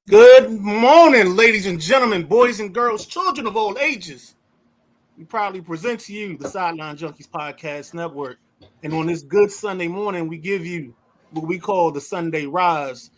Good morning, ladies and gentlemen, boys and girls, children of all ages. We proudly present to you the Sideline Junkies Podcast Network. And on this good Sunday morning, we give you what we call the Sunday Rise.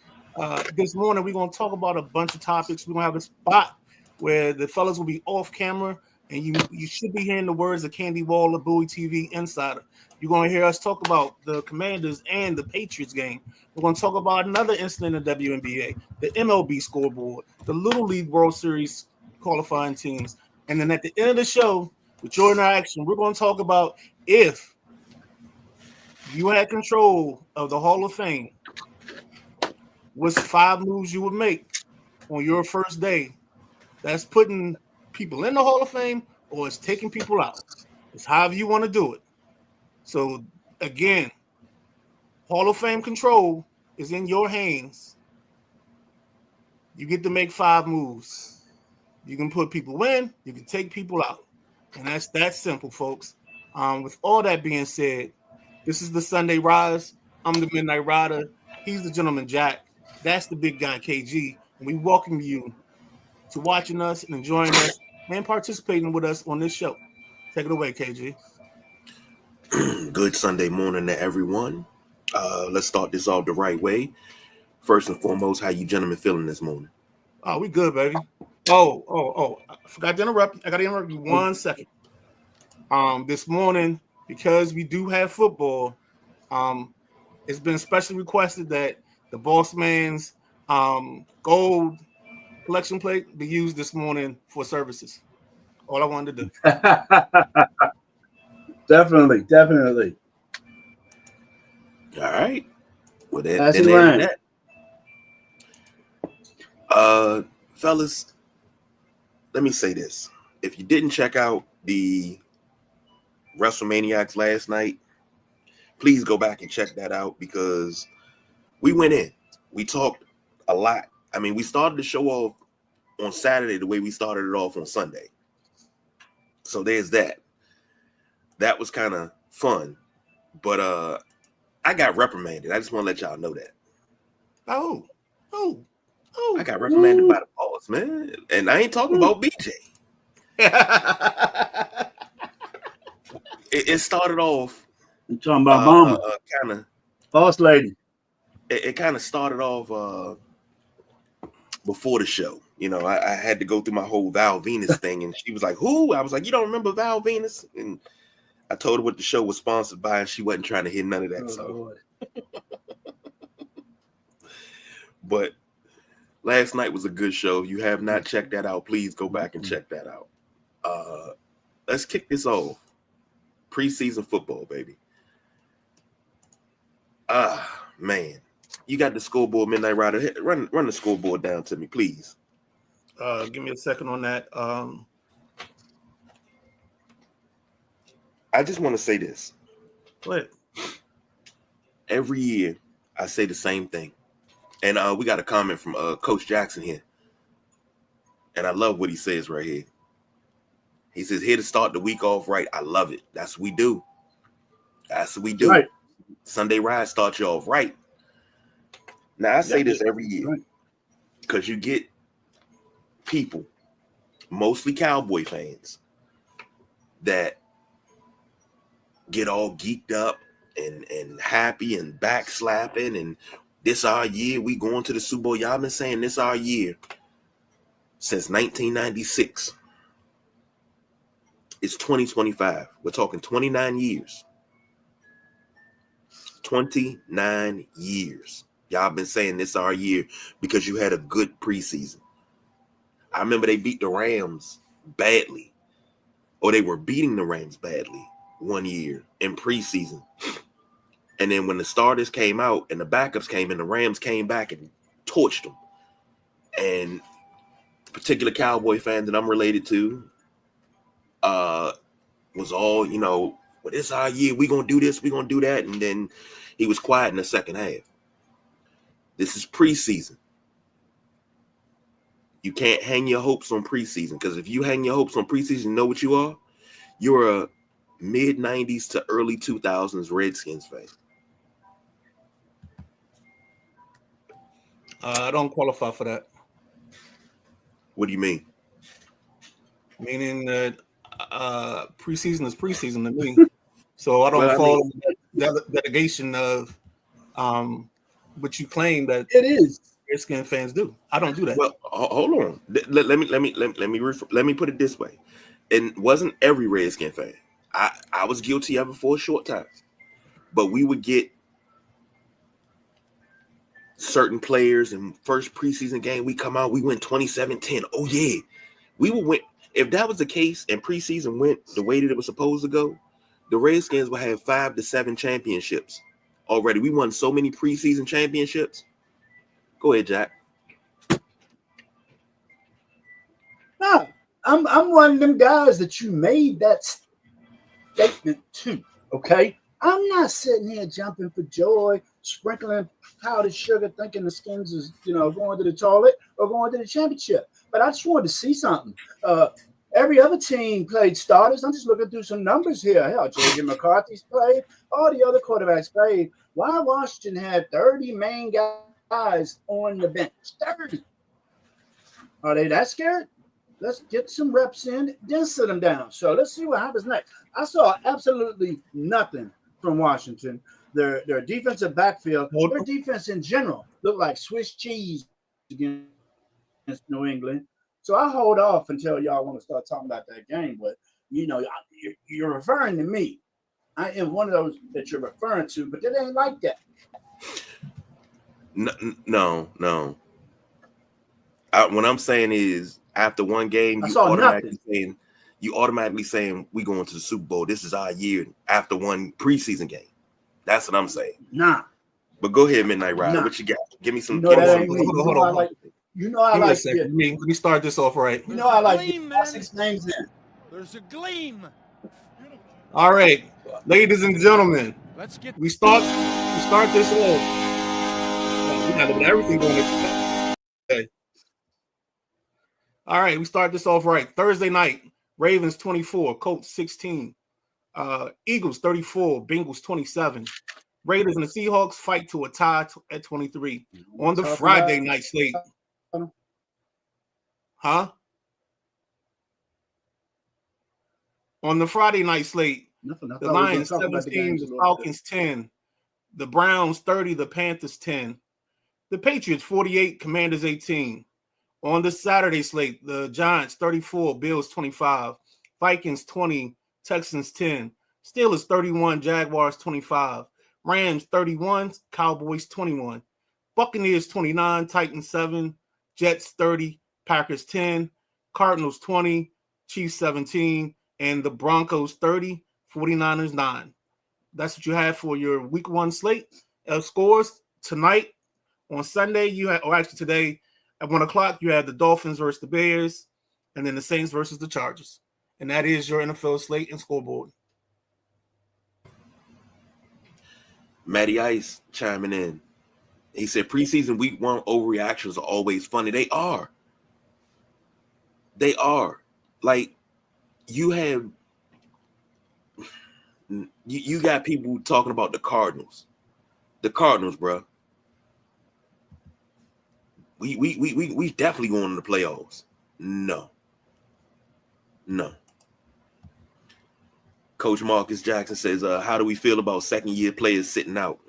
This morning, we're going to talk about a bunch of topics. We're going to have a spot where the fellas will be off camera, and you should be hearing the words of Candy Waller, Bowie TV Insider. You're going to hear us talk about the Commanders and the Patriots game. We're going to talk about another incident in the WNBA, the MLB scoreboard, the Little League World Series qualifying teams. And then at the end of the show, with your interaction, we're going to talk about if you had control of the Hall of Fame, what's 5 moves you would make on your first day that's putting people in the Hall of Fame or it's taking people out. It's however you want to do it. So, again, Hall of Fame control is in your hands. You get to make 5 moves. You can put people in, you can take people out. And that's that simple, folks. With all that being said, this is the Sunday Rise. I'm the Midnight Rider. He's the Gentleman Jack. That's the big guy, KG. And we welcome you to watching us and enjoying us and participating with us on this show. Take it away, KG. Good Sunday morning to everyone. Let's start this off the right way. First and foremost, how you gentlemen feeling this morning? Oh, we good, baby. Oh. I forgot to interrupt. I got to interrupt you 1 second. This morning, because we do have football, it's been specially requested that the Boss Man's gold collection plate be used this morning for services. All I wanted to do. Definitely. All right. Well, That's right. Fellas, let me say this. If you didn't check out the WrestleManiacs last night, please go back and check that out because we went in. We talked a lot. I mean, we started the show off on Saturday the way we started it off on Sunday. So there's that. That was kind of fun. But I got reprimanded. I just want to let y'all know that. Oh. I got reprimanded by the boss, man. And I ain't talking about BJ. It started off. You talking about Mama? Kind of. Boss lady. It kind of started off before the show. You know, I had to go through my whole Val Venus thing. And she was like, who? I was like, you don't remember Val Venus? And I told her what the show was sponsored by, and she wasn't trying to hear none of that. But last night was a good show. If you have not checked that out, please go back and check that out. Let's kick this off. Preseason football, baby. Man. You got the scoreboard, Midnight Rider. Run the scoreboard down to me, please. Give me a second on that. I just want to say this. What? Every year, I say the same thing. And we got a comment from Coach Jackson here. And I love what he says right here. He says, here to start the week off right. I love it. That's what we do. Right. Sunday Rise starts you off right. Now, I say this every year because you get people, mostly Cowboy fans, that get all geeked up and happy and backslapping and this our year. We going to the Super Bowl. Y'all been saying this our year since 1996. It's 2025. We're talking 29 years. 29 years. Y'all been saying this our year because you had a good preseason. I remember they beat the Rams badly. Or they were beating the Rams badly one year in preseason. And then when the starters came out and the backups came in, the Rams came back and torched them. And particular Cowboy fan that I'm related to was all, you know, well, this our year. We're going to do this. We're going to do that. And then he was quiet in the second half. This is preseason. You can't hang your hopes on preseason because if you hang your hopes on preseason, you know what you are? You're a mid-90s to early 2000s Redskins fan. I don't qualify for that. What do you mean? Meaning that preseason is preseason to me. So I don't follow the delegation of what you claim that It is. Redskin fans do. I don't do that. Well, hold on. Let me put it this way. It wasn't every Redskin fan. I was guilty of it for a short time, but we would get certain players in first preseason game. We come out, we win 27-10. Oh yeah, we would win. If that was the case and preseason went the way that it was supposed to go, the Redskins would have 5 to 7 championships already. We won so many preseason championships. Go ahead, Jack. No, I'm one of them guys that you made that statement to. Okay, I'm not sitting here jumping for joy, sprinkling powdered sugar, thinking the Skins is going to the toilet or going to the championship. But I just wanted to see something. Every other team played starters. I'm just looking through some numbers here. Hell, J.J. McCarthy's played. All the other quarterbacks played. Why Washington had 30 main guys on the bench? 30. Are they that scared? Let's get some reps in, then sit them down. So let's see what happens next. I saw absolutely nothing from Washington. Their defensive backfield, their defense in general, looked like Swiss cheese against New England. So I hold off until y'all want to start talking about that game. But, you're referring to me. I am one of those that you're referring to, but it ain't like that. No. What I'm saying is, after one game, you automatically saying we going to the Super Bowl. This is our year after one preseason game. That's what I'm saying. Nah. But go ahead, Midnight Rider. What you got? Give me some. Hold on. I like let me start this off right. I like 6 names in. There's a gleam. All right, ladies and gentlemen, we start this off. We got to get everything going. Okay. All right, we start this off right. Thursday night, Ravens 24, Colts 16, Eagles 34, Bengals 27. Raiders and the Seahawks fight to a tie at 23 on the Friday night slate. Huh? On the Friday night slate, the Lions 17, the Falcons 10, the Browns 30, the Panthers 10, the Patriots 48, Commanders 18. On the Saturday slate, the Giants 34, Bills 25, Vikings 20, Texans 10, Steelers 31, Jaguars 25, Rams 31, Cowboys 21, Buccaneers 29, Titans 7, Jets 30, Packers 10, Cardinals 20, Chiefs 17, and the Broncos 30, 49ers 9. That's what you have for your week 1 slate. Scores tonight on Sunday, today at 1 o'clock, you have the Dolphins versus the Bears, and then the Saints versus the Chargers. And that is your NFL slate and scoreboard. Matty Ice chiming in. He said preseason week 1 overreactions are always funny. They are. Like, you got people talking about the Cardinals. The Cardinals, bro. We definitely going to the playoffs. No. Coach Marcus Jackson says, how do we feel about second-year players sitting out?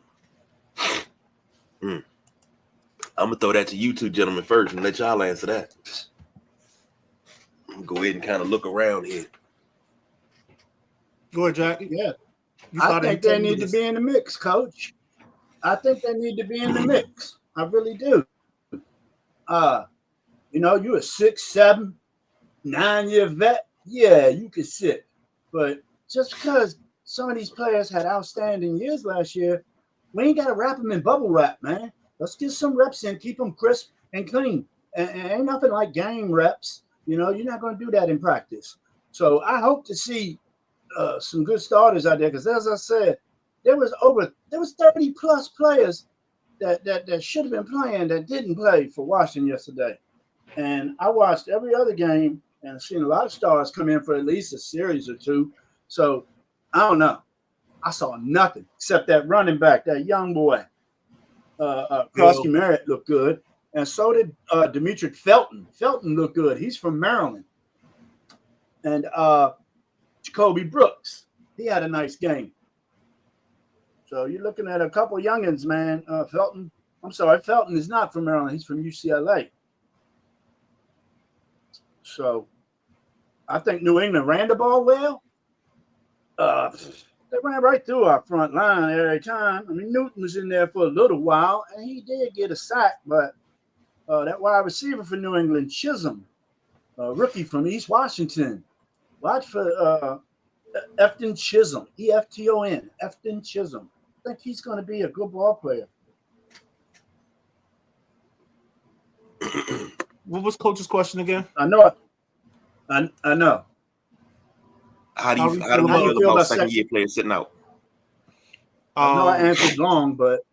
I'm going to throw that to you two gentlemen first and let y'all answer that. I'm going to go ahead and kind of look around here. Go ahead, Jack. Yeah. I think they need to be in the mix, Coach. I think they need to be in the mix. I really do. You're a 6, 7, 9-year vet. Yeah, you can sit. But just because some of these players had outstanding years last year, we ain't got to wrap them in bubble wrap, man. Let's get some reps in, keep them crisp and clean. And ain't nothing like game reps. You're not going to do that in practice. So I hope to see some good starters out there, because as I said, there was 30 plus players that should have been playing that didn't play for Washington yesterday. And I watched every other game and seen a lot of stars come in for at least a series or two. So I don't know. I saw nothing except that running back, that young boy. Krosky Merritt looked good. And so did Demetric Felton. Felton looked good. He's from Maryland. And Jacoby Brooks, he had a nice game. So you're looking at a couple youngins, man. Felton is not from Maryland. He's from UCLA. So I think New England ran the ball well. They ran right through our front line every time. I mean, Newton was in there for a little while, and he did get a sack, but that wide receiver for New England, Chisholm, rookie from East Washington. Watch for Efton Chisholm, Efton, Efton Chisholm. I think he's going to be a good ball player. What was Coach's question again? I know. I know. How do you feel about second-year players sitting out? I know I answered long, but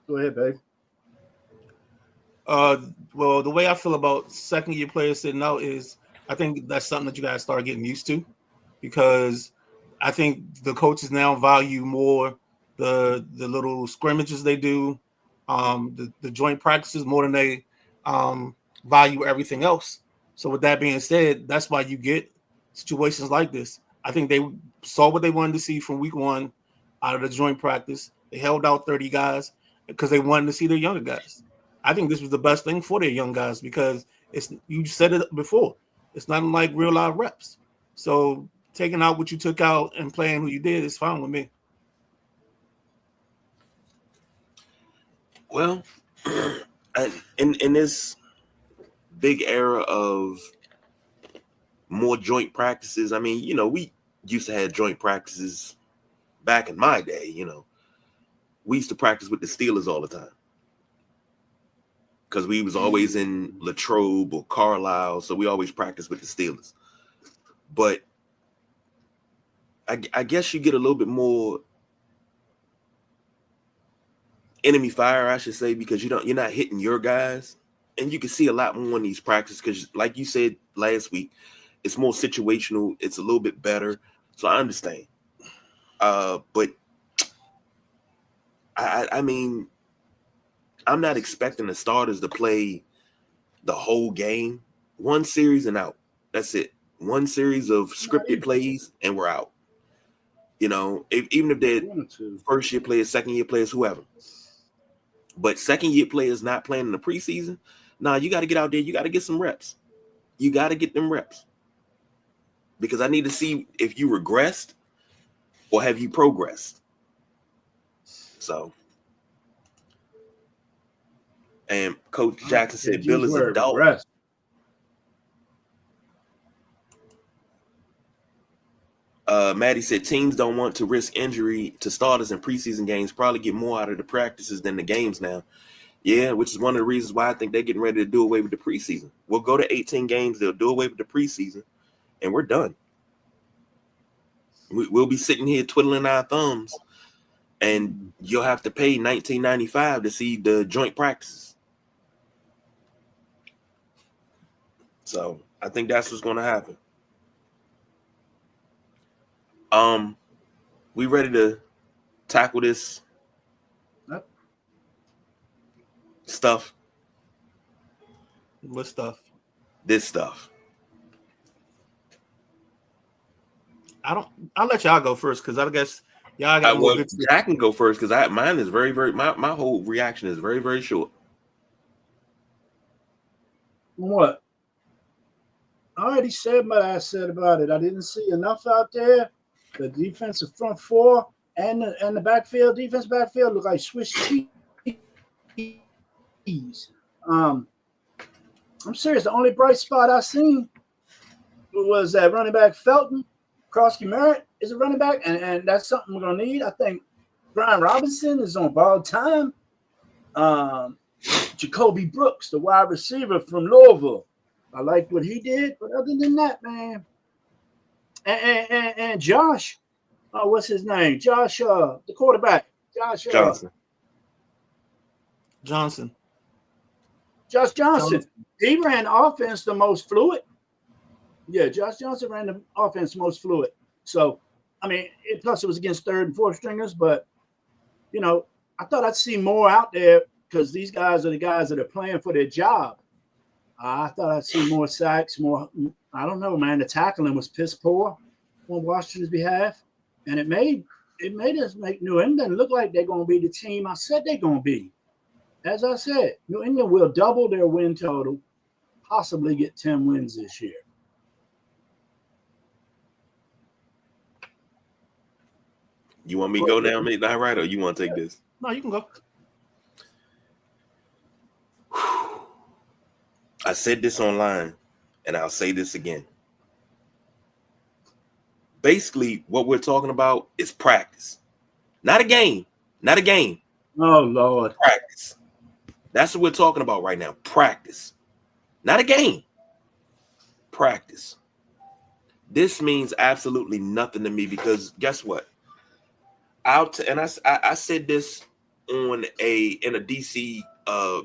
go ahead, babe. Well, the way I feel about second-year players sitting out is I think that's something that you guys start getting used to, because I think the coaches now value more the little scrimmages they do, the joint practices more than they value everything else. So with that being said, that's why you get situations like this. I think they saw what they wanted to see from week one out of the joint practice. They held out 30 guys because they wanted to see their younger guys. I think this was the best thing for their young guys because you said it before. It's not like real live reps. So taking out what you took out and playing who you did is fine with me. Well, in this big era of more joint practices, I mean, we used to have joint practices back in my day. We used to practice with the Steelers all the time because we was always in Latrobe or Carlisle, so we always practiced with the Steelers. But I guess you get a little bit more enemy fire, I should say, because you're not hitting your guys, and you can see a lot more in these practices because, like you said last week, it's more situational. It's a little bit better, so I understand. But I mean, I'm not expecting the starters to play the whole game. One series and out. That's it. One series of scripted plays and we're out. Even if they're first-year players, second-year players, whoever. But second-year players not playing in the preseason, you got to get out there. You got to get some reps. You got to get them reps. Because I need to see if you regressed or have you progressed. So, and Coach Jackson said Bill is adult. Maddie said teams don't want to risk injury to starters in preseason games, probably get more out of the practices than the games now. Yeah, which is one of the reasons why I think they're getting ready to do away with the preseason. We'll go to 18 games. They'll do away with the preseason, and we're done. We'll be sitting here twiddling our thumbs, and you'll have to pay $19.95 to see the joint practices. So I think that's what's going to happen. We ready to tackle this stuff? What stuff? This stuff. I'll let y'all go first because I guess y'all got more good stuff. I can go first because mine is very, very. My whole reaction is very, very short. What? I already said what I said about it. I didn't see enough out there. The defensive front four and the backfield, defense backfield look like Swiss cheese. I'm serious. The only bright spot I seen was that running back Felton. Krosky Merritt is a running back, and that's something we're gonna need. I think Brian Robinson is on borrowed time. Jacoby Brooks, the wide receiver from Louisville. I like what he did, but other than that, man. And Josh, what's his name? Josh, the quarterback. Josh Johnson. He ran the offense the most fluid. Yeah, Josh Johnson ran the offense most fluid. So, I mean, plus it was against third and fourth stringers, but, I thought I'd see more out there because these guys are the guys that are playing for their job. I thought I'd see more sacks, more. I don't know, man. The tackling was piss poor on Washington's behalf, and it made us make New England look like they're going to be the team I said they're going to be. As I said, New England will double their win total, possibly get 10 wins this year. You want me to go now, Midnight Right, or you want to take this? No, you can go. I said this online, and I'll say this again. Basically, what we're talking about is practice. Not a game. Not a game. Oh, Lord. Practice. That's what we're talking about right now. Practice. Not a game. Practice. This means absolutely nothing to me because guess what? I said this in a DC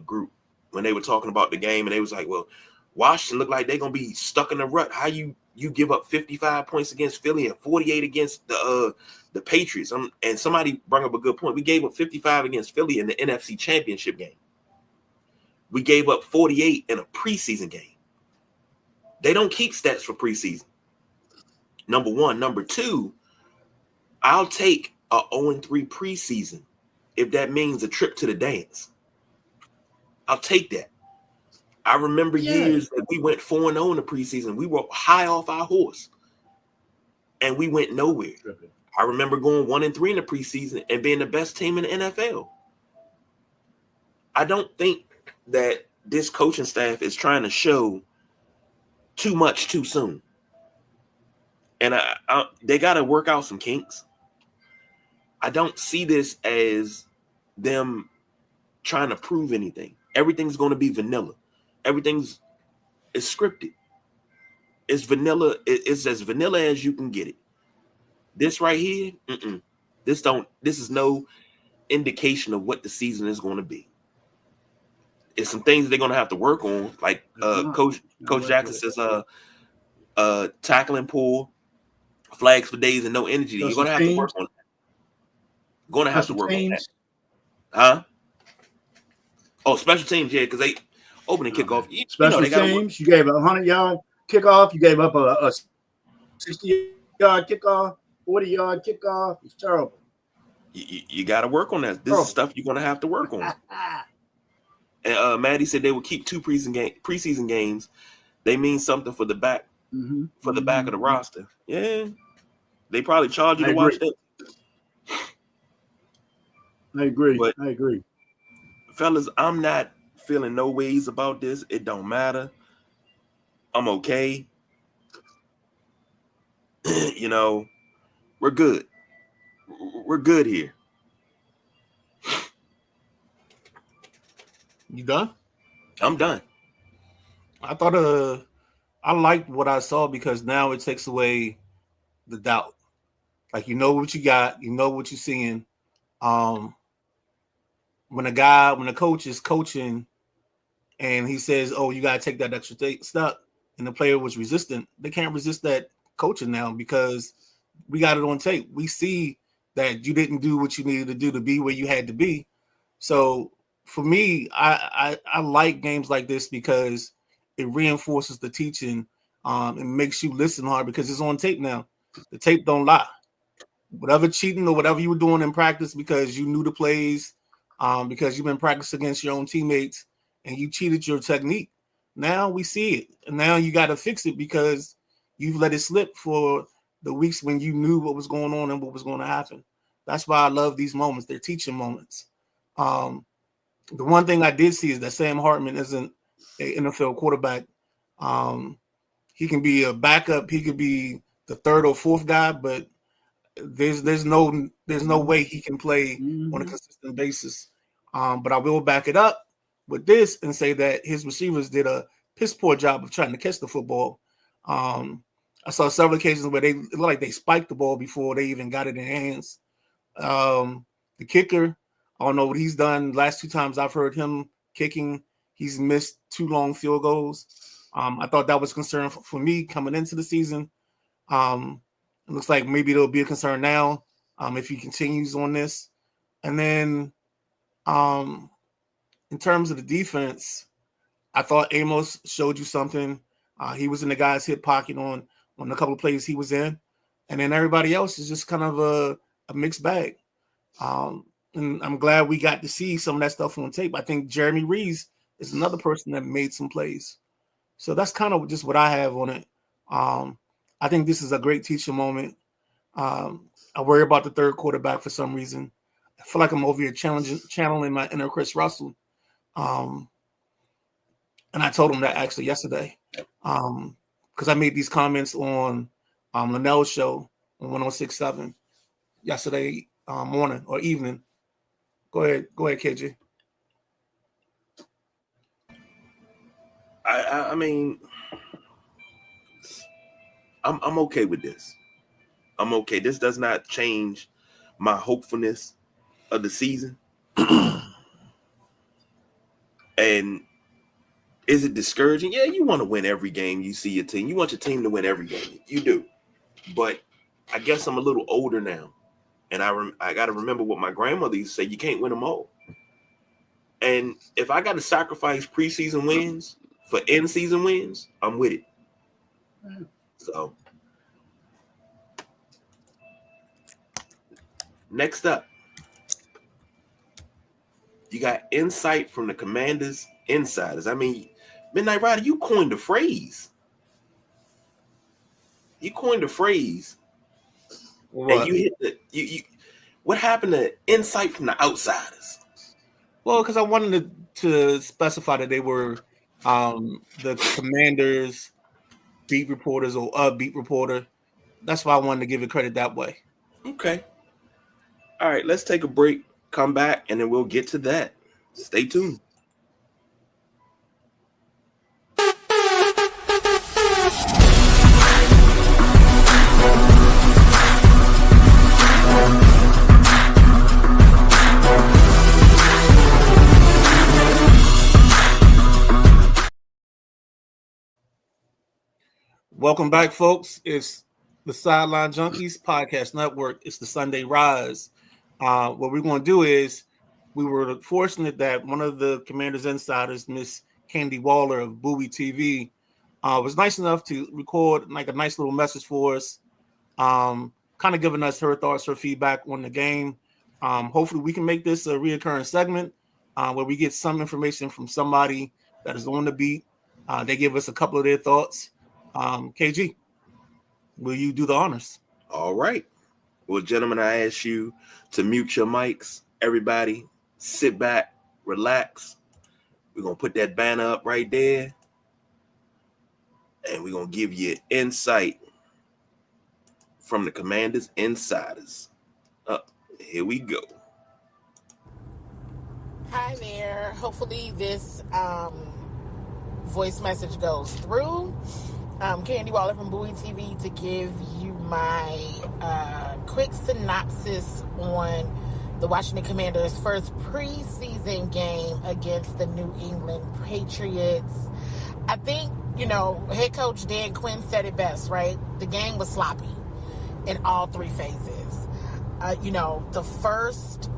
group when they were talking about the game, and they was like, well, Washington look like they're gonna be stuck in the rut. How you give up 55 points against Philly and 48 against the Patriots? And somebody brought up a good point. We gave up 55 against Philly in the NFC Championship game. We gave up 48 in a preseason game. They don't keep stats for preseason. Number one. Number two, I'll take a 0-3 preseason if that means a trip to the dance. I'll take that. I remember years that we went 4-0 in the preseason. We were high off our horse, and we went nowhere. I remember going 1-3 in the preseason and being the best team in the NFL. I don't think that this coaching staff is trying to show too much too soon. And they got to work out some kinks. I don't see this as them trying to prove anything. Everything's going to be vanilla. Everything's scripted. It's vanilla. It's as vanilla as you can get it. This right here, this is no indication of what the season is going to be. It's some things they're going to have to work on. Like Coach Jackson says, tackling pool, flags for days and no energy. You're going to have to work on that. Going to have to work on that. Huh? Oh, special teams, yeah, because they opening kickoff. Special teams, you gave a 100-yard kickoff. You gave up a 60-yard kickoff, 40-yard kickoff. It's terrible. You got to work on that. This is stuff you're going to have to work on. And Maddie said they would keep 2 preseason games. They mean something for the back of the roster. Yeah, they probably charge you to watch that. I agree. But, I agree. Fellas, I'm not feeling no ways about this. It don't matter. I'm okay. We're good. We're good here. You done? I'm done. I thought I liked what I saw because now it takes away the doubt. Like, you know what you got, you know what you're seeing. When a coach is coaching and he says, oh, you got to take that extra step, and the player was resistant, they can't resist that coaching now because we got it on tape. We see that you didn't do what you needed to do to be where you had to be. So for me, I like games like this because it reinforces the teaching and makes you listen hard because it's on tape now. The tape don't lie. Whatever cheating or whatever you were doing in practice because you knew the plays, because you've been practicing against your own teammates and you cheated your technique. Now we see it. And now you got to fix it because you've let it slip for the weeks when you knew what was going on and what was going to happen. That's why I love these moments. They're teaching moments. The one thing I did see is that Sam Hartman isn't an NFL quarterback. He can be a backup. He could be the third or fourth guy, but there's no way he can play on a consistent basis. But I will back it up with this and say that his receivers did a piss poor job of trying to catch the football. I saw several occasions where it looked like they spiked the ball before they even got it in hands. The kicker, I don't know what he's done. Last 2 times I've heard him kicking, he's missed 2 long field goals. I thought that was a concern for me coming into the season. It looks like maybe it'll be a concern now if he continues on this. And then in terms of the defense, I thought Amos showed you something. He was in the guy's hip pocket on a couple of plays he was in. And then everybody else is just kind of a mixed bag. And I'm glad we got to see some of that stuff on tape. I think Jeremy Reeves is another person that made some plays. So that's kind of just what I have on it. I think this is a great teaching moment. I worry about the third quarterback for some reason. I feel like I'm over here channeling my inner Chris Russell. And I told him that actually yesterday. Because I made these comments on Linnell's show on 106.7 yesterday morning or evening. Go ahead, KJ. I mean, I'm okay with this. I'm okay. This does not change my hopefulness of the season. And is it discouraging? Yeah, you want to win every game you see your team. You want your team to win every game. You do. But I guess I'm a little older now. And I got to remember what my grandmother used to say, you can't win them all. And if I got to sacrifice preseason wins for in-season wins, I'm with it. So, next up, you got insight from the Commanders insiders. I mean, Midnight Rider, you coined the phrase. What? And you hit you. What happened to insight from the outsiders? Well, because I wanted to specify that they were the Commanders beat reporters or a beat reporter. That's why I wanted to give it credit that way. Okay. All right, let's take a break, come back, and then we'll get to that. Stay tuned. Welcome back, folks. It's the Sideline Junkies Podcast Network. It's the Sunday Rise. What we're going to do is we were fortunate that one of the Commanders insiders, Miss Candy Waller of Bowie TV, was nice enough to record like a nice little message for us, kind of giving us her thoughts, her feedback on the game. Hopefully we can make this a reoccurring segment where we get some information from somebody that is on the beat. They give us a couple of their thoughts. KG, will you do the honors? All right. Well, gentlemen, I ask you to mute your mics. Everybody, sit back, relax. We're going to put that banner up right there. And we're going to give you insight from the Commanders insiders. Here we go. Hi there. Hopefully this voice message goes through. Candy Waller from Bowie TV to give you my quick synopsis on the Washington Commanders' first preseason game against the New England Patriots. I think, head coach Dan Quinn said it best, right? The game was sloppy in all three phases. The first,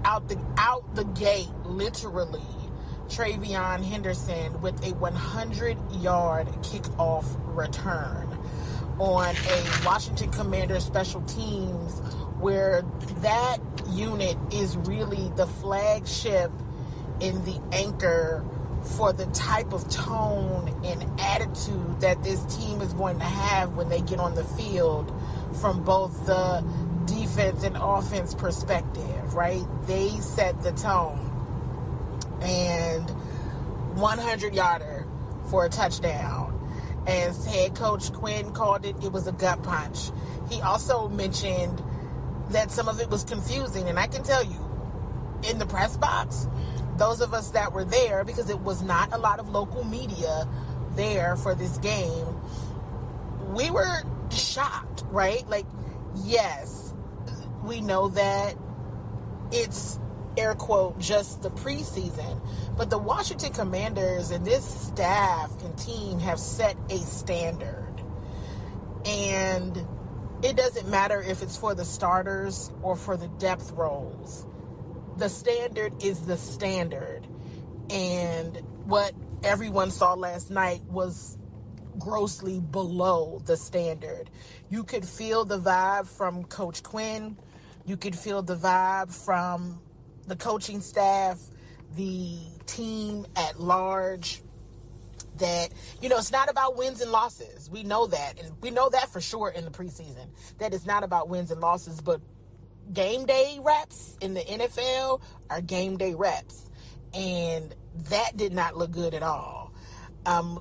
out the gate, literally, Travion Henderson with a 100-yard kickoff return on a Washington Commanders special teams where that unit is really the flagship and the anchor for the type of tone and attitude that this team is going to have when they get on the field from both the defense and offense perspective, right? They set the tone. And 100-yarder for a touchdown. As head coach Quinn called it, it was a gut punch. He also mentioned that some of it was confusing. And I can tell you, in the press box, those of us that were there, because it was not a lot of local media there for this game, we were shocked, right? Like, yes, we know that it's air quote, just the preseason. But the Washington Commanders and this staff and team have set a standard. And it doesn't matter if it's for the starters or for the depth roles. the standard is the standard. And what everyone saw last night was grossly below the standard. You could feel the vibe from Coach Quinn. You could feel the vibe from the coaching staff, the team at large, that, it's not about wins and losses. We know that. And we know that for sure in the preseason, that it's not about wins and losses, but game day reps in the NFL are game day reps. And that did not look good at all.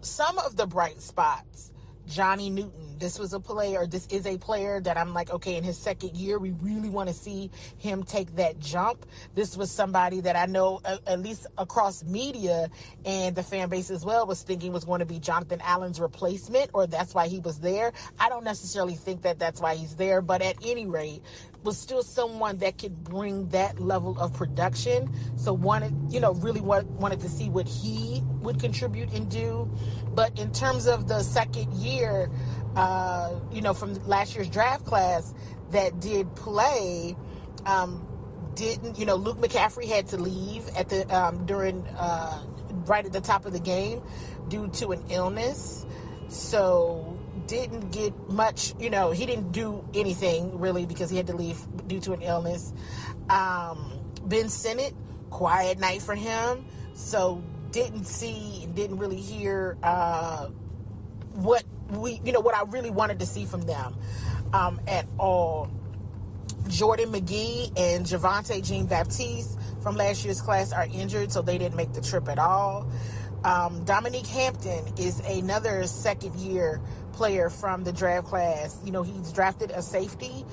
Some of the bright spots, Johnny Newton. This is a player that I'm like, okay, in his second year, we really want to see him take that jump. This was somebody that I know, at least across media and the fan base as well, was thinking was going to be Jonathan Allen's replacement, or that's why he was there. I don't necessarily think that that's why he's there, but at any rate, was still someone that could bring that level of production. So really wanted to see what he would contribute and do. But in terms of the second year, from last year's draft class that did play, Luke McCaffrey had to leave at the right at the top of the game due to an illness. So didn't get much, he didn't do anything really because he had to leave due to an illness. Ben Sinnott, quiet night for him. So didn't see and didn't really hear what I really wanted to see from them at all. Jordan McGee and Javonte Jean-Baptiste from last year's class are injured, so they didn't make the trip at all. Dominique Hampton is another second-year player from the draft class. He's drafted a safety.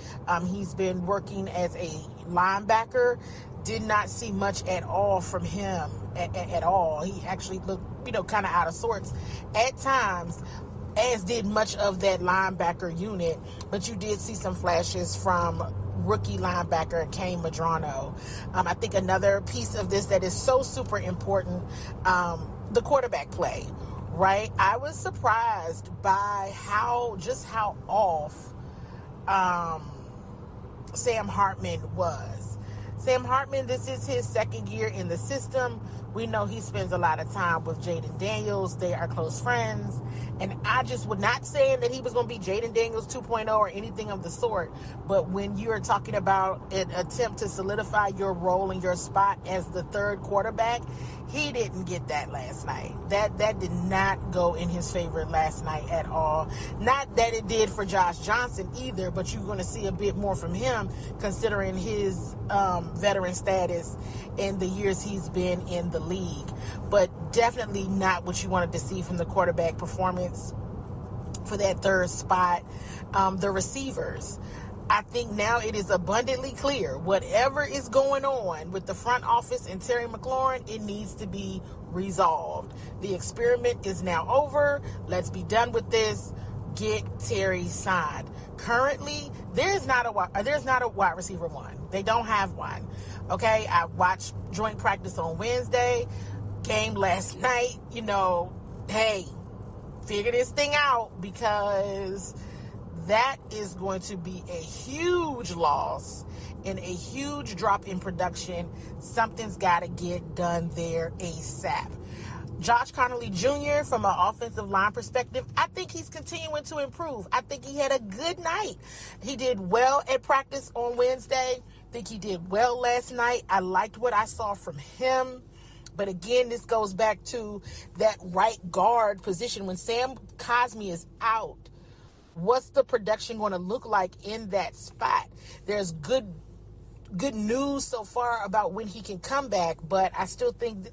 He's been working as a linebacker. Did not see much at all from him at all. He actually looked, kind of out of sorts at times, as did much of that linebacker unit. But you did see some flashes from rookie linebacker Kane Madrano. I think another piece of this that is so super important, the quarterback play, right? I was surprised by how off Sam Hartman was. Sam Hartman, this is his second year in the system. We know he spends a lot of time with Jaden Daniels. They are close friends. And I just would not say that he was going to be Jaden Daniels 2.0 or anything of the sort. But when you are talking about an attempt to solidify your role and your spot as the third quarterback, he didn't get that last night. That did not go in his favor last night at all. Not that it did for Josh Johnson either, but you're going to see a bit more from him considering his veteran status in the years he's been in the league. But definitely not what you wanted to see from the quarterback performance for that third spot. The receivers, I think now it is abundantly clear whatever is going on with the front office and Terry McLaurin, it needs to be resolved. The experiment is now over. Let's be done with this. Get Terry signed. Currently, there's not a wide receiver one. They don't have one. Okay, I watched joint practice on Wednesday, game last night. Hey, figure this thing out, because that is going to be a huge loss and a huge drop in production. Something's got to get done there ASAP. Josh Connolly Jr., from an offensive line perspective, I think he's continuing to improve. I think he had a good night. He did well at practice on Wednesday. I think he did well last night. I liked what I saw from him. But again, this goes back to that right guard position. When Sam Cosmi is out, what's the production going to look like in that spot? There's good news so far about when he can come back, but I still think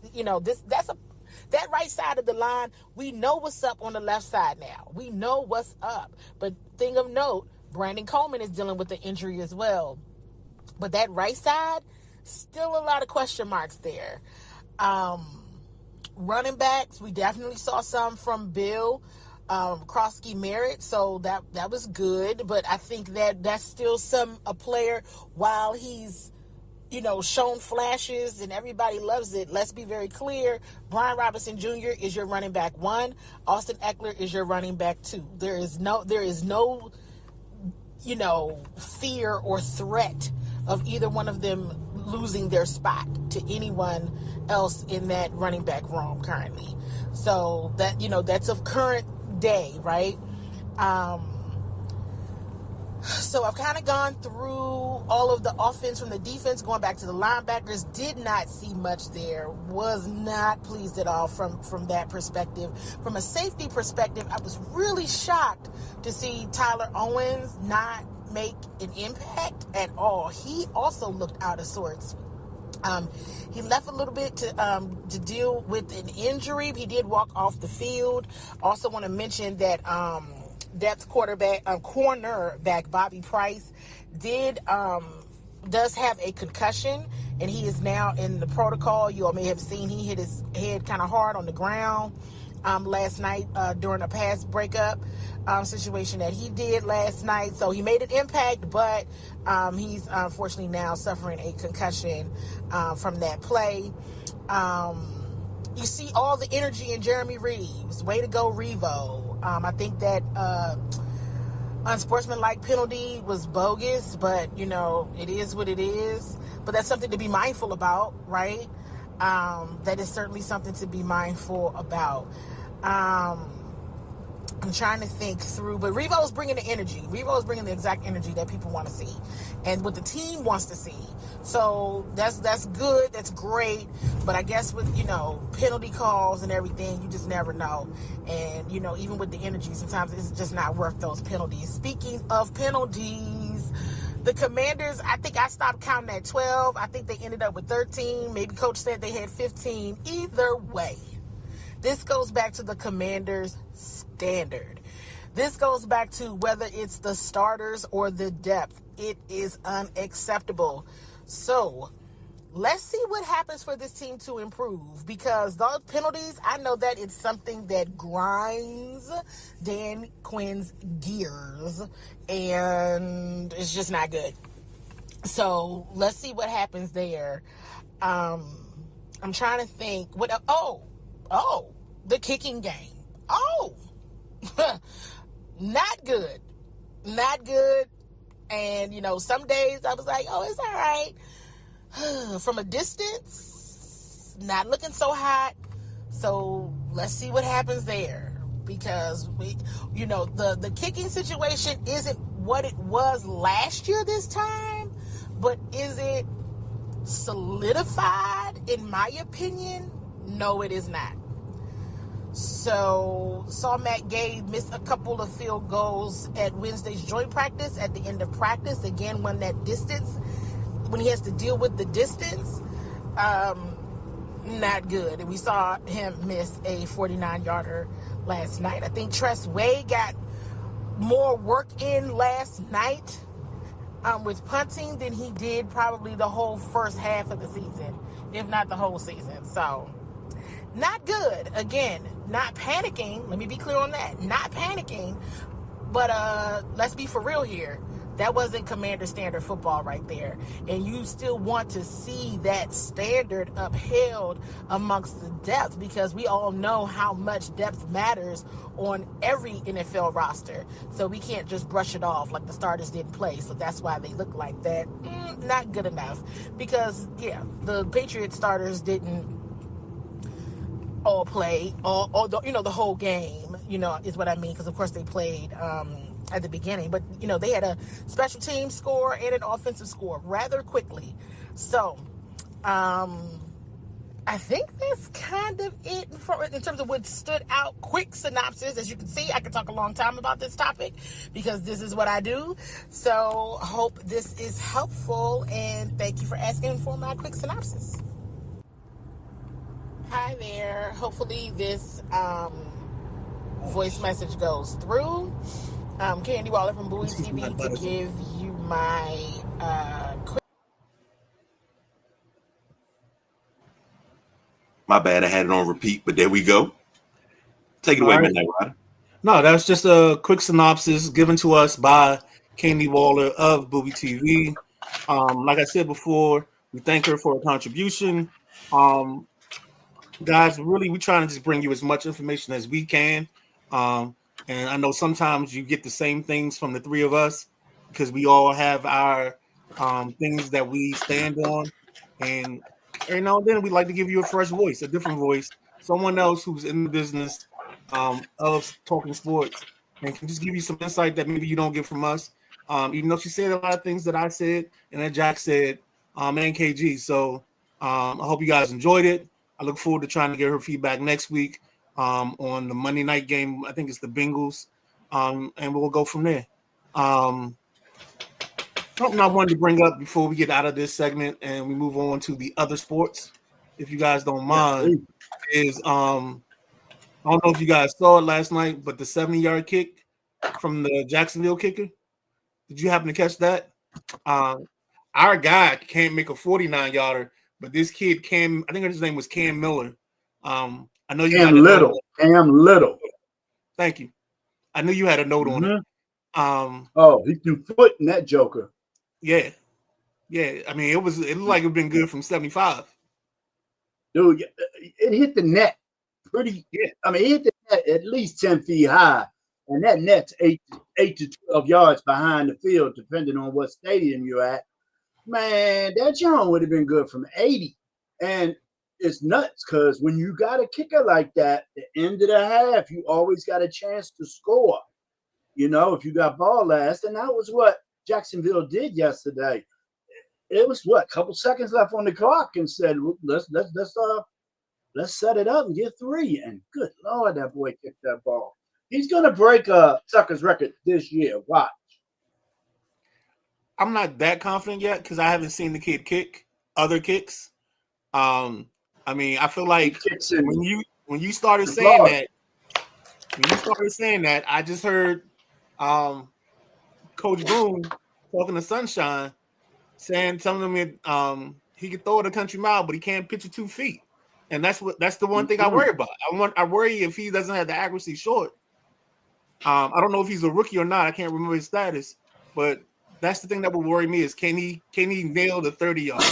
that right side of the line, we know what's up on the left side now. We know what's up. But thing of note, Brandon Coleman is dealing with the injury as well. But that right side, still a lot of question marks there. Running backs, we definitely saw some from Bill Krosky Merritt, so that was good. But I think that's still a player, while he's shown flashes and everybody loves it. Let's be very clear. Brian Robinson Jr. is your running back 1. Austin Eckler is your running back 2. There is no fear or threat of either one of them losing their spot to anyone else in that running back room currently. So that, that's of current day, right? So I've kind of gone through all of the offense from the defense, going back to the linebackers. Did not see much there. Was not pleased at all from that perspective. From a safety perspective, I was really shocked to see Tyler Owens not make an impact at all. He also looked out of sorts. He left a little bit to deal with an injury. He did walk off the field. Also want to mention that depth cornerback Bobby Price does have a concussion, and he is now in the protocol. You all may have seen he hit his head kind of hard on the ground last night during a pass breakup situation that he did last night. So he made an impact, but he's unfortunately now suffering a concussion from that play. You see all the energy in Jeremy Reeves. Way to go, Revo. I think that unsportsmanlike penalty was bogus, but, it is what it is. But that's something to be mindful about, right? That is certainly something to be mindful about. I'm trying to think through, but Revo's bringing the energy. Revo's bringing the exact energy that people want to see and what the team wants to see. So that's good. That's great. But I guess with, penalty calls and everything, you just never know. And, even with the energy, sometimes it's just not worth those penalties. Speaking of penalties, the Commanders, I think I stopped counting at 12. I think they ended up with 13. Maybe Coach said they had 15. Either way, this goes back to the Commanders' standard. This goes back to whether it's the starters or the depth. It is unacceptable. So let's see what happens for this team to improve, because those penalties, I know that it's something that grinds Dan Quinn's gears, and it's just not good. So let's see what happens there. I'm trying to think. The kicking game. Not good. Not good. And, some days I was like, it's all right. From a distance, not looking so hot. So let's see what happens there. Because, the kicking situation isn't what it was last year this time. But is it solidified, in my opinion? No, it is not. So, saw Matt Gay miss a couple of field goals at Wednesday's joint practice at the end of practice. Again, when he has to deal with the distance, not good. And we saw him miss a 49-yarder last night. I think Tress Way got more work in last night with punting than he did probably the whole first half of the season, if not the whole season. So, not good. Again, not panicking. Let me be clear on that. Not panicking. But let's be for real here. That wasn't Commander standard football right there. And you still want to see that standard upheld amongst the depth, because we all know how much depth matters on every NFL roster. So we can't just brush it off like the starters didn't play. So that's why they look like that. Not good enough. Because, the Patriots starters didn't all play, the whole game, is what I mean. Because, of course, they played at the beginning. But, they had a special team score and an offensive score rather quickly. So, I think that's kind of it in terms of what stood out. Quick synopsis. As you can see, I could talk a long time about this topic because this is what I do. So, hope this is helpful. And thank you for asking for my quick synopsis. Hi there. Hopefully this voice message goes through. Candy Waller from Bowie TV to give you my quick. My bad, I had it on repeat, but there we go. Take it away, Midnight Rider. No, that's just a quick synopsis given to us by Candy Waller of Bowie TV. Like I said before, we thank her for her contribution. Guys, really, we're trying to just bring you as much information as we can. And I know sometimes you get the same things from the three of us because we all have our things that we stand on. And every now and then we'd like to give you a fresh voice, a different voice, someone else who's in the business of talking sports and can just give you some insight that maybe you don't get from us. Even though she said a lot of things that I said and that Jack said, and KG. So I hope you guys enjoyed it. I look forward to trying to get her feedback next week on the Monday night game. I think it's the Bengals, and we'll go from there. Something I wanted to bring up before we get out of this segment and we move on to the other sports, if you guys don't mind, is I don't know if you guys saw it last night, but the 70-yard kick from the Jacksonville kicker. Did you happen to catch that? Our guy can't make a 49-yarder, but this kid Cam, I think his name was Cam Miller. I know you Cam Little. Cam Little. Thank you. I knew you had a note on it. He threw foot in that joker. Yeah. I mean, it looked like it'd been good from 75. Dude, it hit the net pretty. Yeah. I mean, it hit the net at least 10 feet high, and that net's 8 to 12 yards behind the field, depending on what stadium you're at. Man, that John would have been good from 80. And it's nuts because when you got a kicker like that, the end of the half, you always got a chance to score. You know, if you got ball last, and that was what Jacksonville did yesterday. It was a couple seconds left on the clock, and said, let's set it up and get 3. And good Lord, that boy kicked that ball. He's gonna break Tucker's record this year. Watch. I'm not that confident yet because I haven't seen the kid kick other kicks. I mean, I feel like when you started saying that, I just heard Coach Boone talking to Sunshine, telling him he could throw it a country mile, but he can't pitch it 2 feet, and that's the one thing I worry about. I worry if he doesn't have the accuracy short. I don't know if he's a rookie or not. I can't remember his status, but that's the thing that would worry me is can he nail the 30-yard,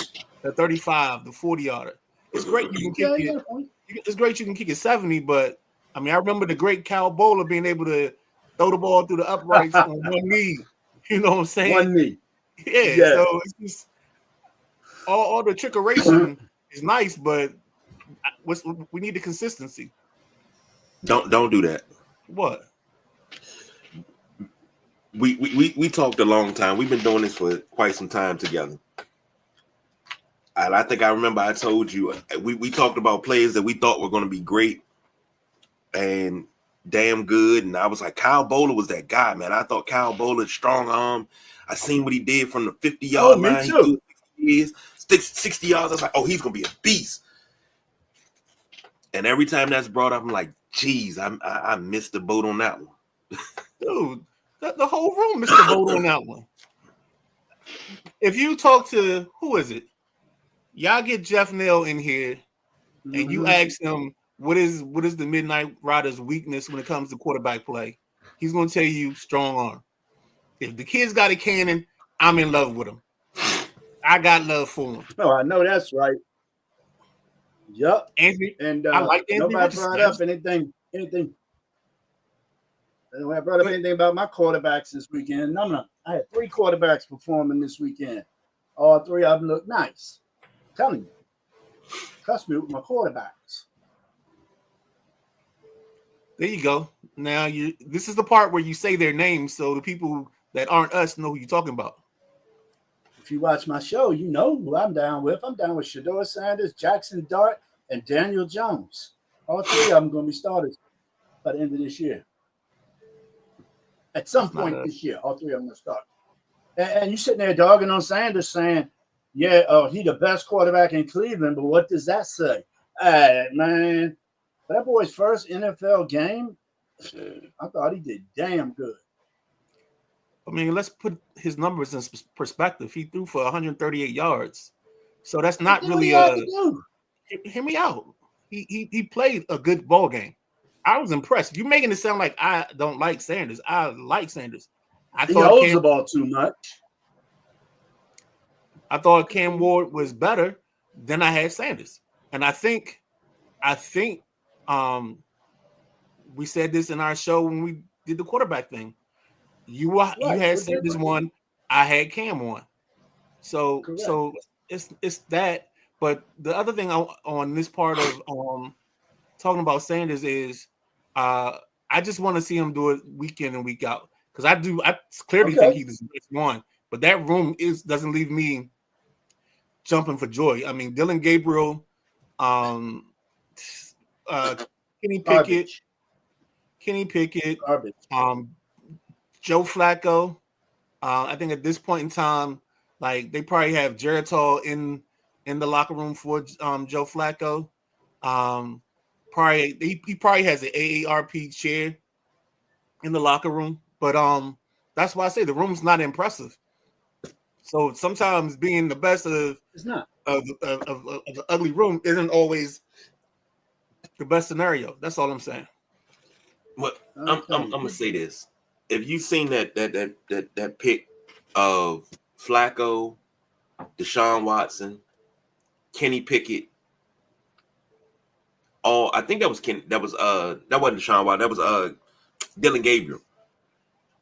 the 35, the 40-yarder? It's great you can kick it. It's great you can kick it 70, but I mean I remember the great Cal Bowler being able to throw the ball through the uprights on one knee. You know what I'm saying? One knee. Yeah. So it's just all the trickeration is nice, but we need the consistency. Don't do that. What? We talked a long time. We've been doing this for quite some time together. And I think I remember I told you we talked about players that we thought were going to be great and damn good. And I was like, Kyle Bowler was that guy, man. I thought Kyle Bowler, strong arm. I seen what he did from the 50-yard line. Me too. 60 yards. I was like, oh, he's going to be a beast. And every time that's brought up, I'm like, geez, I missed the boat on that one. Dude, the whole room missed the boat on that one. If you talk to, who is it? Y'all get Jeff Nail in here and you ask him what is the Midnight Riders' weakness when it comes to quarterback play, he's going to tell you strong arm. If the kid's got a cannon, I'm in love with him. I got love for him. Oh, I know that's right. Yep. Anthony, and I like Anthony. Nobody brought up anything. I brought up anything about my quarterbacks this weekend. No. I had 3 quarterbacks performing this weekend. All 3 of them look nice. I'm telling you. Trust me with my quarterbacks. There you go. Now this is the part where you say their names so the people that aren't us know who you're talking about. If you watch my show, you know who I'm down with. I'm down with Shedeur Sanders, Jackson Dart, and Daniel Jones. All 3 of them going to be starters by the end of this year. At some point this year, all 3 of them will start. And you sitting there dogging on Sanders saying, yeah, he the best quarterback in Cleveland, but what does that say? Man, that boy's first NFL game, I thought he did damn good. I mean, let's put his numbers in perspective. He threw for 138 yards. So that's not really hear me out. He played a good ball game. I was impressed. You're making it sound like I don't like Sanders. I like Sanders. He holds the ball too much. I thought Cam Ward was better than I had Sanders. And I think we said this in our show when we did the quarterback thing. You had Sanders one, I had Cam one. So it's that. But the other thing on this part of talking about Sanders is I just want to see him do it week in and week out because I clearly think he's the best one. But that room doesn't leave me jumping for joy. I mean, Dylan Gabriel, Kenny Pickett, Joe Flacco. I think at this point in time, like they probably have Geritol in the locker room for Joe Flacco. He probably has an AARP chair in the locker room, but that's why I say the room's not impressive. So sometimes being the best of the ugly room isn't always the best scenario. That's all I'm saying. Well, I'm gonna say this: if you've seen that pick of Flacco, Deshaun Watson, Kenny Pickett, I think that was that wasn't Deshaun Watson, that was Dylan Gabriel.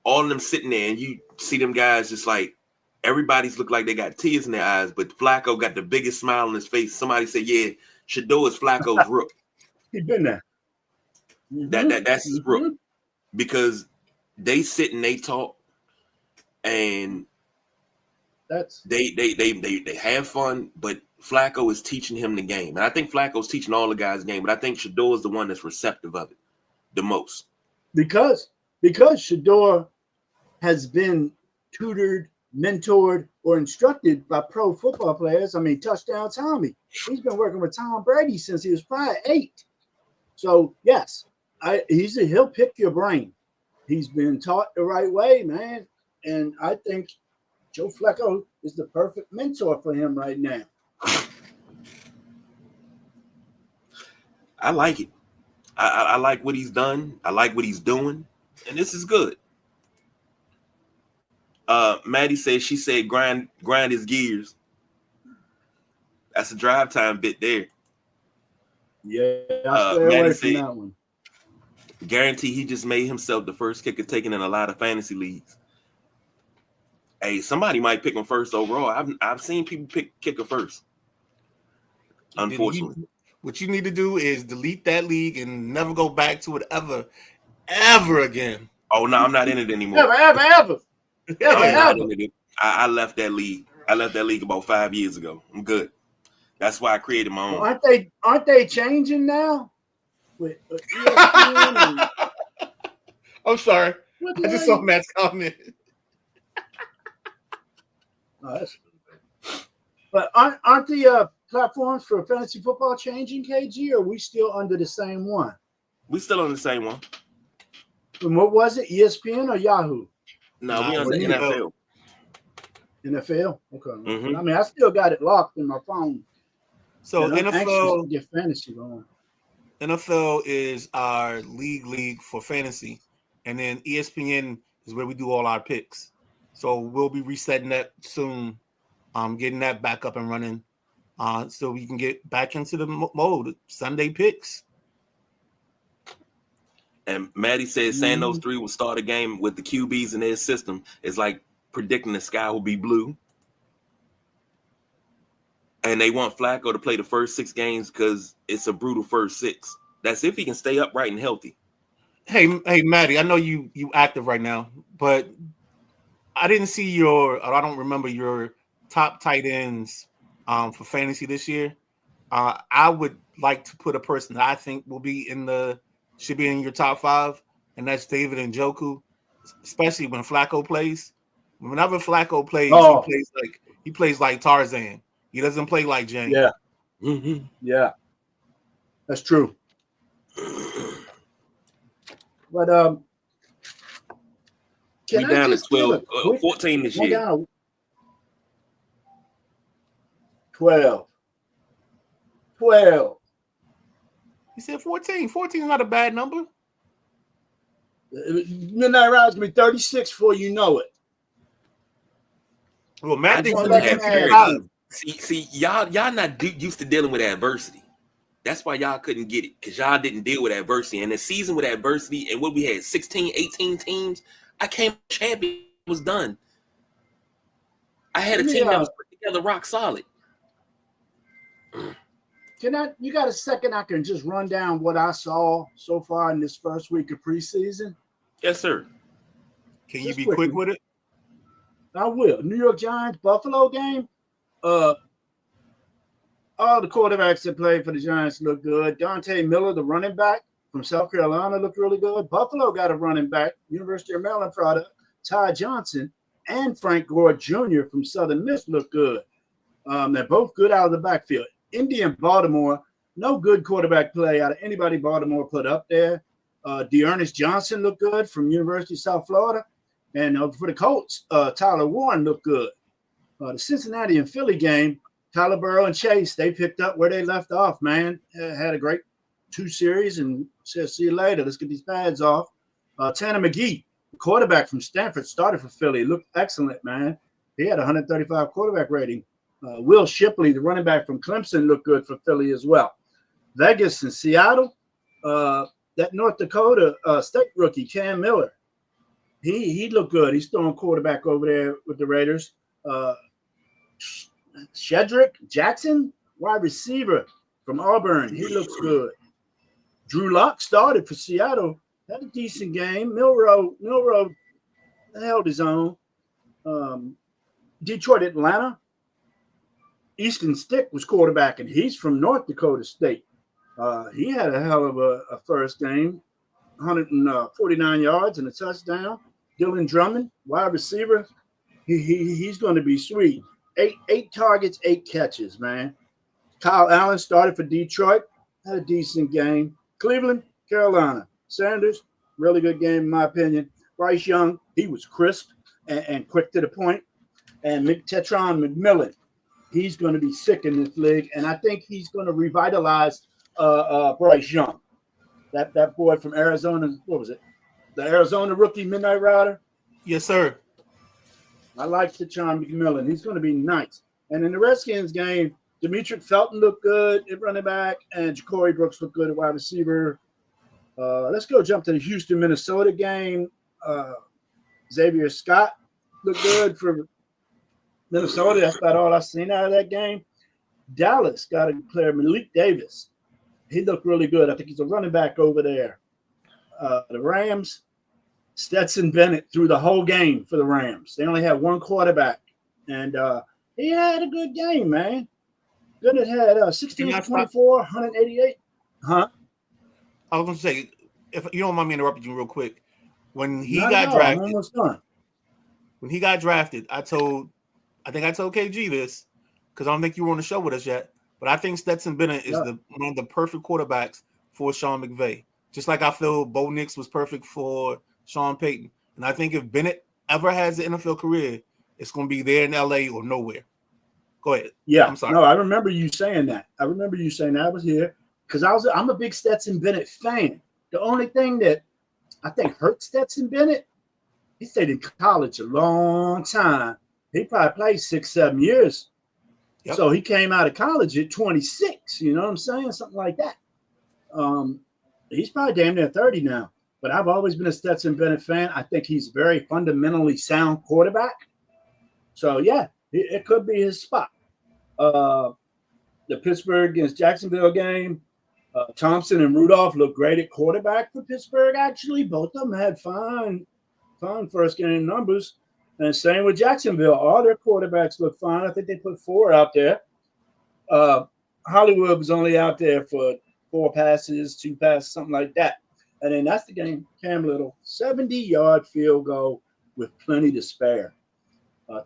All of them sitting there, and you see them guys just like everybody's look like they got tears in their eyes, but Flacco got the biggest smile on his face. Somebody said, "Yeah, Shador is Flacco's rook." He's been there. That's his rook because they sit and they talk, and they have fun. But Flacco is teaching him the game, and I think Flacco's teaching all the guys the game. But I think Shador is the one that's receptive of it the most because Shador has been tutored, mentored, or instructed by pro football players. I mean, Touchdown Tommy. He's been working with Tom Brady since he was probably 8. So yes, he'll pick your brain. He's been taught the right way, man. And I think Joe Flacco is the perfect mentor for him right now. I like it. I like what he's done. I like what he's doing. And this is good. Maddie said she said grind his gears. That's a drive time bit there. Yeah, I stay away from that one. Guarantee he just made himself the first kicker taken in a lot of fantasy leagues. Hey, somebody might pick him first overall. I've seen people pick kicker first. Unfortunately. What you need to do is delete that league and never go back to it ever again. Oh no, I'm not in it anymore. Ever. I left that league. I left that league about 5 years ago. I'm good. That's why I created my own. Well, aren't they changing now? With ESPN I'm sorry. I just saw Matt's comment. Oh, that's but aren't the platforms for fantasy football changing, KG, or are we still under the same one? We still on the same one. And what was it, ESPN or Yahoo? No, we on the NFL. NFL? Okay. Mm-hmm. I mean, I still got it locked in my phone. So and NFL get fantasy going. NFL is our league for fantasy, and then ESPN is where we do all our picks. So we'll be resetting that soon, getting that back up and running, so we can get back into the mode. Sunday picks. And Maddie said saying those three will start a game with the QBs in their system is like predicting the sky will be blue. And they want Flacco to play the first 6 games because it's a brutal first 6. That's if he can stay upright and healthy. Hey, Maddie, I know you active right now, but I didn't see I don't remember your top tight ends for fantasy this year. I would like to put a person that I think should be in your top 5, and that's David Njoku, especially when Flacco plays. Whenever Flacco plays, he plays like Tarzan. He doesn't play like Jane. Yeah. Mm-hmm. Yeah. That's true. But we down to 12, 14 this year. 12. He said 14. 14 is not a bad number. Midnight Ride's gonna be 36 before you know it. Well, Matt thinks See, y'all not used to dealing with adversity. That's why y'all couldn't get it, because y'all didn't deal with adversity. And the season with adversity, and what we had, 16, 18 teams, I came champion, was done. I had a team that was put together rock solid. You got a second? I can just run down what I saw so far in this first week of preseason. Yes, sir. Can you Just be quickly. quick with it? I will. New York Giants Buffalo game. All the quarterbacks that played for the Giants look good. Dante Miller, the running back from South Carolina, looked really good. Buffalo got a running back, University of Maryland product, Ty Johnson, and Frank Gore Jr. from Southern Miss looked good. They're both good out of the backfield. Indy and Baltimore, no good quarterback play out of anybody Baltimore put up there. Dearness Johnson looked good from University of South Florida. And for the Colts, Tyler Warren looked good. The Cincinnati and Philly game, Tyler Burrow and Chase, they picked up where they left off, man. Had a great 2 series and said, see you later. Let's get these pads off. Tanner McGee, quarterback from Stanford, started for Philly. Looked excellent, man. He had a 135 quarterback rating. Will Shipley, the running back from Clemson, looked good for Philly as well. Vegas and Seattle, that North Dakota State rookie, Cam Miller, he looked good. He's throwing quarterback over there with the Raiders. Shedrick Jackson, wide receiver from Auburn, he looks good. Drew Lock started for Seattle, had a decent game. Milrow held his own. Detroit, Atlanta, Easton Stick was quarterback, and he's from North Dakota State. He had a hell of a first game, 149 yards and a touchdown. Dylan Drummond, wide receiver, he's going to be sweet. Eight targets, 8 catches, man. Kyle Allen started for Detroit, had a decent game. Cleveland, Carolina. Sanders, really good game in my opinion. Bryce Young, he was crisp and quick to the point. And Tetron McMillan, he's going to be sick in this league, and I think he's going to revitalize Bryce Young. That boy from Arizona, what was it? The Arizona rookie Midnight Rider? Yes, sir. I like Tetron McMillan. He's going to be nice. And in the Redskins game, Demetric Felton looked good at running back, and Ja'Cory Brooks looked good at wide receiver. Let's go jump to the Houston, Minnesota game. Xavier Scott looked good for Minnesota. That's about all I've seen out of that game. Dallas got a player, Malik Davis. He looked really good. I think he's a running back over there. The Rams, Stetson Bennett threw the whole game for the Rams. They only had one quarterback, and he had a good game, man. Good. It had 16 to 24, 188. Huh? I was going to say, if you don't mind me interrupting you real quick, when he Not got at all. drafted, I'm almost done. when he got drafted, I told KG this because I don't think you were on the show with us yet. But I think Stetson Bennett is one of the perfect quarterbacks for Sean McVay. Just like I feel Bo Nix was perfect for Sean Payton. And I think if Bennett ever has an NFL career, it's going to be there in LA or nowhere. Go ahead. Yeah, I'm sorry. No, I remember you saying that. I was here because I'm a big Stetson Bennett fan. The only thing that I think hurt Stetson Bennett, he stayed in college a long time. He probably played 6-7 years. Yep. So he came out of college at 26. You know what I'm saying? Something like that. He's probably damn near 30 now. But I've always been a Stetson Bennett fan. I think he's a very fundamentally sound quarterback. So, yeah, it could be his spot. The Pittsburgh against Jacksonville game, Thompson and Rudolph looked great at quarterback for Pittsburgh, actually. Both of them had fine first game numbers. And same with Jacksonville. All their quarterbacks look fine. I think they put 4 out there. Hollywood was only out there for 4 passes, 2 passes, something like that. And then that's the game. Cam Little, 70-yard field goal with plenty to spare.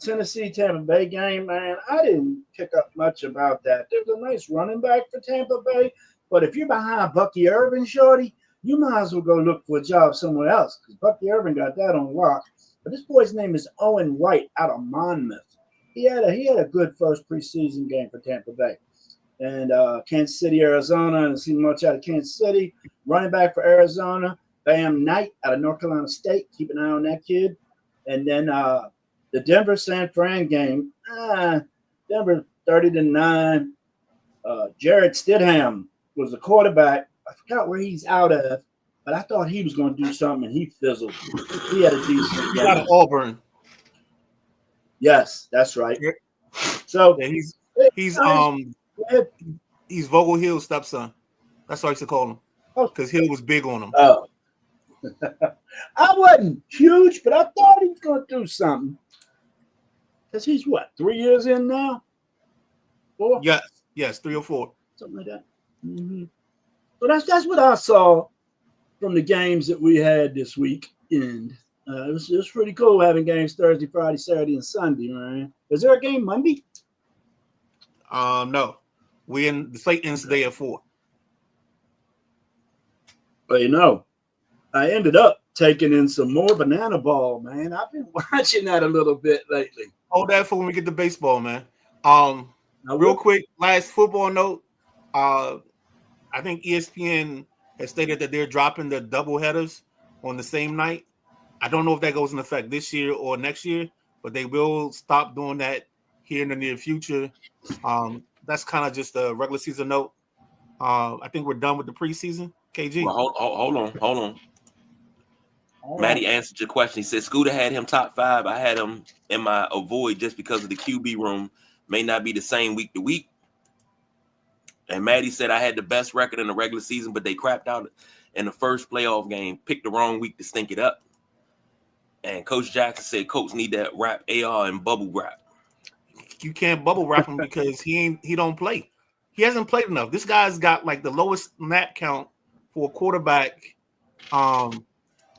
Tennessee Tampa Bay game, man, I didn't pick up much about that. There's a nice running back for Tampa Bay, but if you're behind Bucky Irvin, shorty, you might as well go look for a job somewhere else because Bucky Irvin got that on lock. But this boy's name is Owen Wright out of Monmouth. He had a good first preseason game for Tampa Bay. And Kansas City, Arizona, I didn't see much out of Kansas City. Running back for Arizona, Bam Knight out of North Carolina State. Keep an eye on that kid. And then the Denver-San Fran game, Denver 30-9. Jared Stidham was the quarterback. I forgot where he's out of, but I thought he was going to do something, and he fizzled. He had a decent game. Out of Auburn. Yes, that's right. So yeah, he's He's Vogel Hill's stepson. That's what I used to call him. Oh. Because Hill was big on him. Oh. I wasn't huge, but I thought he was going to do something. Because he's what, 3 years in now? 4? Yes, 3 or 4. Something like that. Mm-hmm. So that's what I saw from the games that we had this week. And it was pretty cool having games Thursday, Friday, Saturday, and Sunday, right? Is there a game Monday? No. The slate ends today at 4. But I ended up taking in some more banana ball, man. I've been watching that a little bit lately. Hold that for when we get to baseball, man. Now, real quick, last football note. I think ESPN has stated that they're dropping the double headers on the same night. I don't know if that goes in effect this year or next year, but they will stop doing that here in the near future. That's kind of just a regular season note. I think we're done with the preseason. KG. Well, hold on. all Matty right. answered your question. He said Scooter had him top 5. I had him in my avoid just because of the QB room may not be the same week to week. And Matty said I had the best record in the regular season, but they crapped out in the first playoff game, picked the wrong week to stink it up. And Coach Jackson said Coach need that wrap AR and bubble wrap. You can't bubble wrap him because he don't play. He hasn't played enough. This guy's got like the lowest snap count for a quarterback.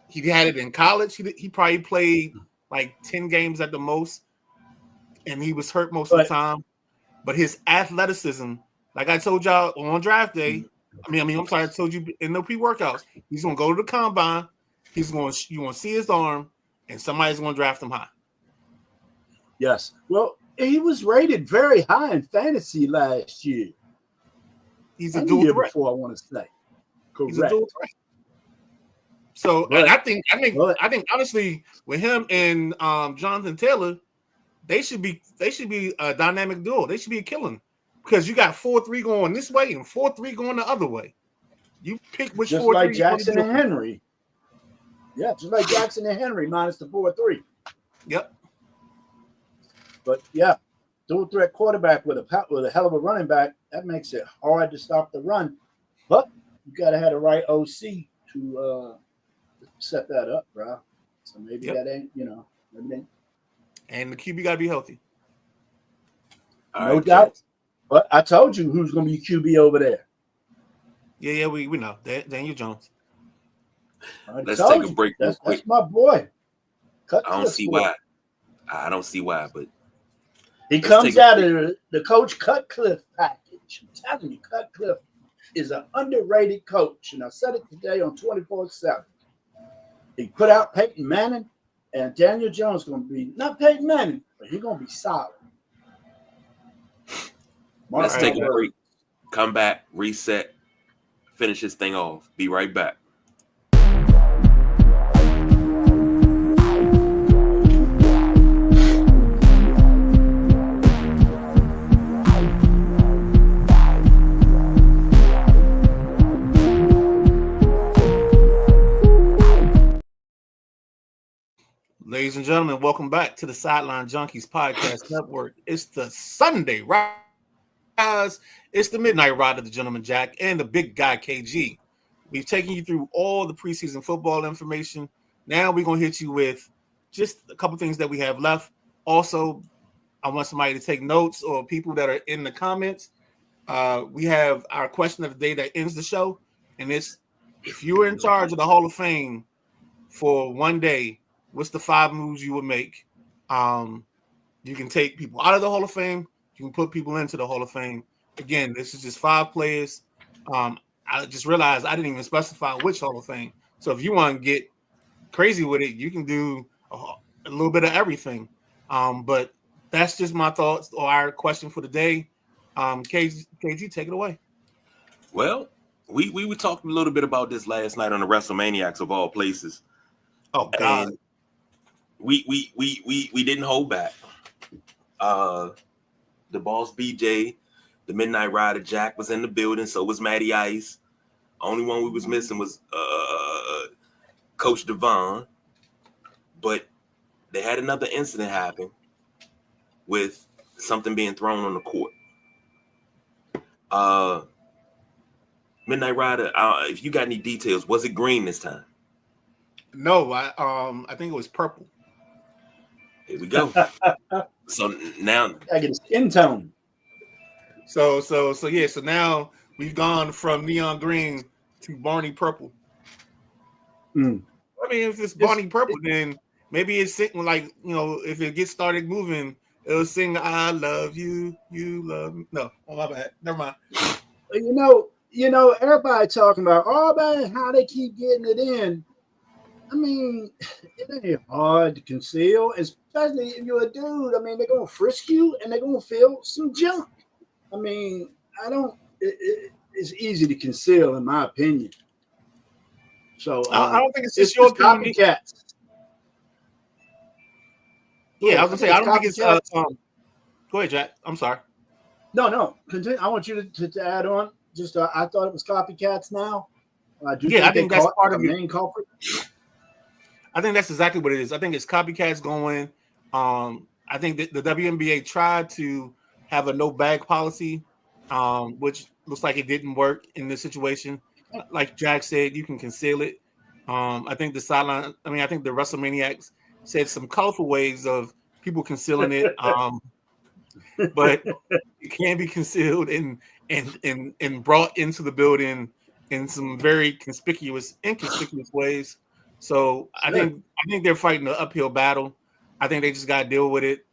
He had it in college. He probably played like 10 games at the most, and he was hurt most of the time. But his athleticism, like I told y'all on draft day, I told you in the pre-workouts, he's gonna go to the combine. You gonna see his arm, and somebody's gonna draft him high. Yes. Well, he was rated very high in fantasy last year. He's a dual threat. Before I want to say, correct. He's a dual threat. So I think honestly, with him and Jonathan Taylor, they should be a dynamic duo. They should be killing because you got 4-3 going this way and 4-3 going the other way. You pick which just 4-3 like Jackson and Henry. Yeah, just like Jackson and Henry minus the 4-3. Yep. But yeah, dual threat quarterback with a hell of a running back, that makes it hard to stop the run. But you gotta have the right OC to set that up, bro. So maybe that ain't, maybe. And the QB gotta be healthy. No doubt. But I told you who's gonna be QB over there. Yeah, we know. Daniel Jones. Let's take a break. That's my boy. I don't see why, but he comes out of the Coach Cutcliffe package. I'm telling you, Cutcliffe is an underrated coach. And I said it today on 24/7. He put out Peyton Manning, and Daniel Jones is going to be, not Peyton Manning, but he's going to be solid. Let's take a break. Come back, reset, finish this thing off. Be right back. Ladies and gentlemen, welcome back to the Sideline Junkies Podcast Network. It's the Sunday Rise. It's the Midnight Ride of the Gentleman Jack and the big guy KG. We've taken you through all the preseason football information. Now we're going to hit you with just a couple things that we have left. Also, I want somebody to take notes or people that are in the comments. We have our question of the day that ends the show. And it's, if you were in charge of the Hall of Fame for one day, what's the 5 moves you would make? You can take people out of the Hall of Fame. You can put people into the Hall of Fame. Again, this is just 5 players. I just realized I didn't even specify which Hall of Fame. So if you want to get crazy with it, you can do a little bit of everything. But that's just my thoughts or our question for the day. KG, take it away. Well, we were talking a little bit about this last night on the WrestleManiacs of all places. Oh God. And we didn't hold back. The boss BJ, the Midnight Rider Jack was in the building, so was Matty Ice. Only one we was missing was Coach Devon. But they had another incident happen with something being thrown on the court. Midnight Rider, if you got any details, was it green this time? No, I think it was purple. Here we go. So now I get a skin tone. So yeah. So now we've gone from neon green to Barney purple. Mm. I mean, if it's Barney purple, then maybe it's singing like, if it gets started moving, it'll sing "I love you, you love me." No, oh my bad. Never mind. Everybody talking about, man, how they keep getting it in. I mean, it ain't hard to conceal, especially if you're a dude. I mean, they're gonna frisk you and they're gonna feel some junk. I mean, it's easy to conceal, in my opinion. So I don't think it's it's just your just opinion. copycats. Yeah, I was gonna say I don't think it's. Go ahead, Jack. I'm sorry. No. Continue. I want you to add on. Just I thought it was copycats. Now I do. Yeah, I think that's part of the it. main culprit. I think that's exactly what it is. I think it's copycats going. I think that the WNBA tried to have a no bag policy, which looks like it didn't work in this situation. Like Jack said, you can conceal it. I think the sideline. I mean, I think the WrestleManiacs said some colorful ways of people concealing it, but it can be concealed and brought into the building in some very inconspicuous ways. So I think they're fighting an uphill battle. I think they just got to deal with it.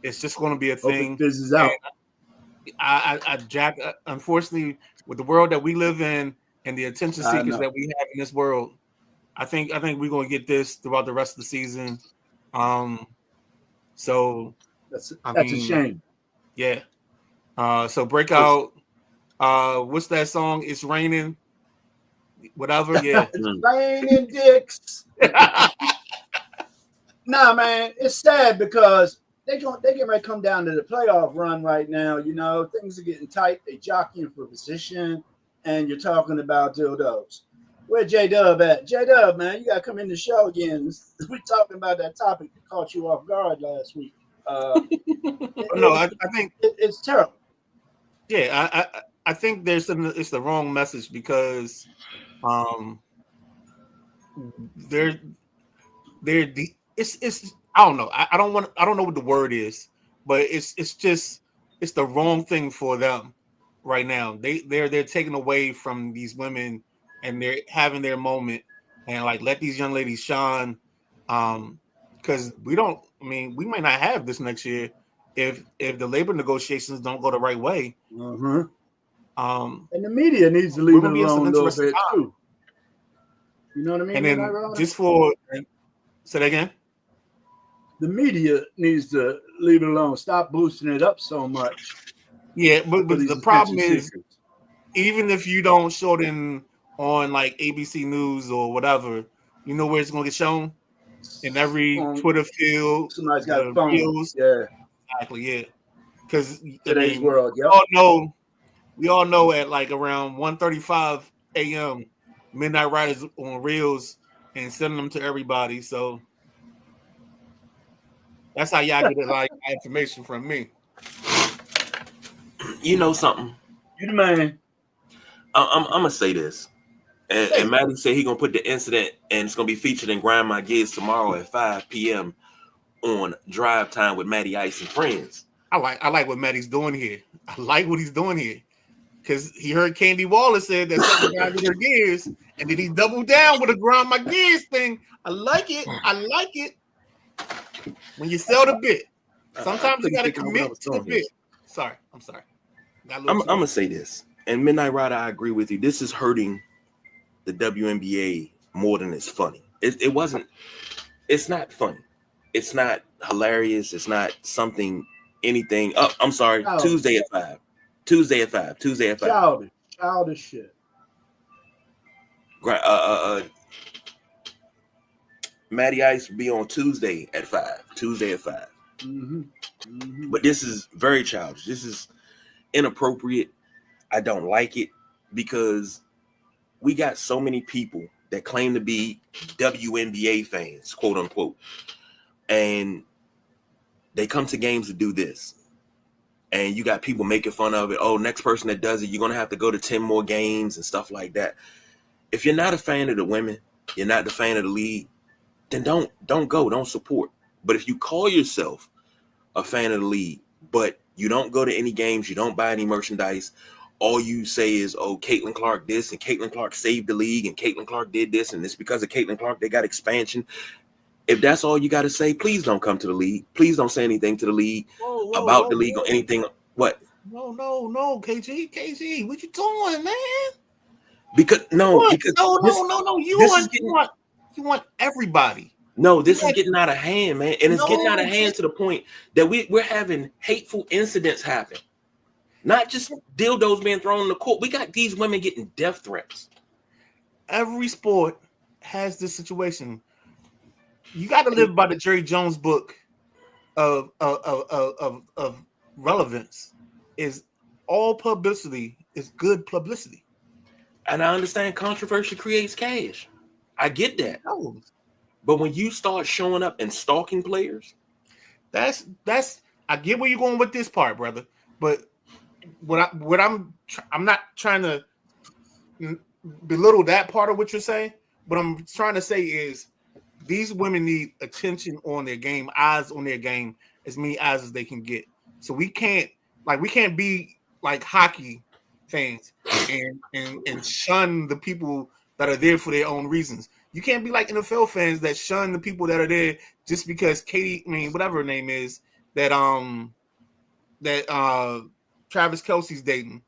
It's just going to be a thing. This is out. Jack, unfortunately, with the world that we live in and the attention seekers that we have in this world, I think we're going to get this throughout the rest of the season. So that's a shame. Yeah. So Breakout. What's that song? It's raining. Whatever. Yeah. It's raining dicks. Nah, man, it's sad because they get ready to come down to the playoff run right now. Things are getting tight. They jockeying for position, and you're talking about dildos. Where J-Dub at? J-Dub, man, you got to come in the show again. We're talking about that topic that caught you off guard last week. No, I think it's terrible. Yeah, I think it's the wrong message because it's I don't know. I don't know what the word is, but it's the wrong thing for them right now. They're taking away from these women and they're having their moment and like let these young ladies shine. Because we might not have this next year if the labor negotiations don't go the right way. Mm-hmm. And the media needs to leave it alone a little bit too. You know what I mean? And then say that again. The media needs to leave it alone. Stop boosting it up so much. Yeah, but the problem is, even if you don't show it on like ABC News or whatever, you know where it's going to get shown? In every Twitter field. Somebody's got a phone. Fields. Yeah. Exactly, yeah. Because today's world, yeah. We all know at like around 1:35 a.m. Midnight Riders on reels and sending them to everybody. So that's how y'all get like information from me. You know something? You the man. I'm gonna say this. And Maddie said he's gonna put the incident and it's gonna be featured in Grind My Gears tomorrow at 5 p.m. on Drive Time with Maddie Ice and Friends. I like what Maddie's doing here. I like what he's doing here. Because he heard Candy Wallace said that something grinded her gears, and then he doubled down with a Grind My Gears thing. I like it. When you sell the bit, sometimes you gotta commit to the bit. Sorry, I'm sorry. I'm gonna say this, and Midnight Rider, I agree with you. This is hurting the WNBA more than it's funny. It wasn't. It's not funny. It's not hilarious. It's not anything. Oh, I'm sorry. Tuesday at 5. Childish shit. Maddie Ice will be on Tuesday at 5. Mm-hmm. Mm-hmm. But this is very childish. This is inappropriate. I don't like it because we got so many people that claim to be WNBA fans, quote unquote, and they come to games to do this. and you got people making fun of it. Oh, next person that does it, you're gonna have to go to 10 more games and stuff like that. If you're not a fan of the women, you're not the fan of the league, then don't go, don't support. But if you call yourself a fan of the league, but you don't go to any games, you don't buy any merchandise, all you say is, oh, Caitlin Clark this, and Caitlin Clark saved the league, and Caitlin Clark did this, and it's because of Caitlin Clark they got expansion. If that's all you got to say, please don't come to the league. Please don't say anything to the league about the league or anything. What? No, KG, what you doing, man? Because no. You want everybody. No, this is getting out of hand, man. And it's getting out of hand to the point that we're having hateful incidents happen. Not just dildos being thrown in the court. We got these women getting death threats. Every sport has this situation. You got to live by the Jerry Jones book of relevance. Is all publicity is good publicity. And I understand controversy creates cash. I get that. No. But when you start showing up and stalking players, that's I get where you're going with this part, brother. But I'm not trying to belittle that part of what you're saying. What I'm trying to say is these women need attention on their game, eyes on their game, as many eyes as they can get. So we can't be like hockey fans and shun the people that are there for their own reasons. You can't be like NFL fans that shun the people that are there just because whatever her name is, that Travis Kelce's dating,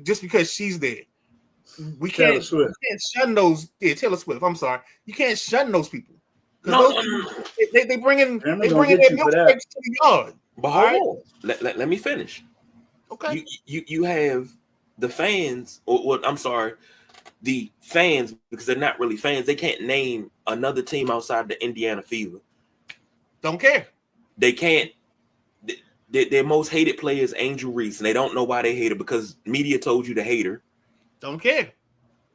just because she's there. We can't shun those. Yeah, Taylor Swift. I'm sorry, you can't shun those people. No. They bring in their milkshakes to the yard. But hold on. Let me finish. Okay. You have the fans, or I'm sorry, the fans, because they're not really fans. They can't name another team outside the Indiana Fever. Don't care. They can't. Their most hated player is Angel Reese, and they don't know why they hate her because media told you to hate her. Don't care.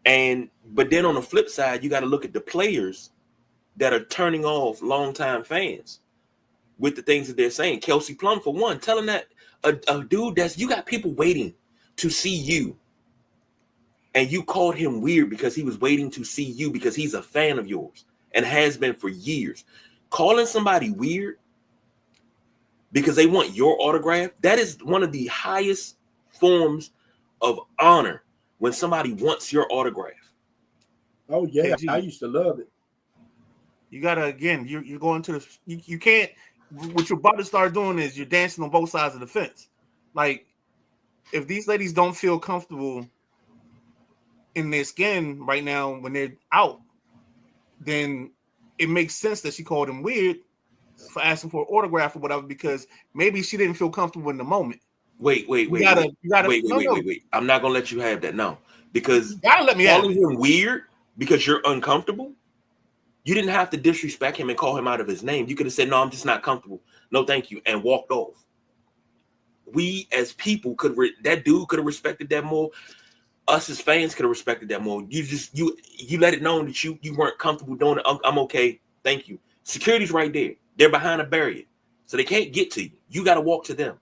But then on the flip side, you got to look at the players that are turning off longtime fans with the things that they're saying. Kelsey Plum, for one, telling that a dude you got people waiting to see you, and you called him weird because he was waiting to see you because he's a fan of yours and has been for years. Calling somebody weird because they want your autograph, that is one of the highest forms of honor when somebody wants your autograph. Oh, yeah. I used to love it. You got to, again, you're going to you can't, what you're about to start doing is you're dancing on both sides of the fence. Like, if these ladies don't feel comfortable in their skin right now when they're out, then it makes sense that she called him weird for asking for an autograph or whatever, because maybe she didn't feel comfortable in the moment. Wait. Wait. I'm not gonna let you have that. No, because you gotta let me calling him weird because you're uncomfortable. You didn't have to disrespect him and call him out of his name. You could have said, "No, I'm just not comfortable. No, thank you," and walked off. We as people that dude could have respected that more. Us as fans could have respected that more. You let it know that you weren't comfortable doing it. I'm okay. Thank you. Security's right there. They're behind a barrier, so they can't get to you. You got to walk to them.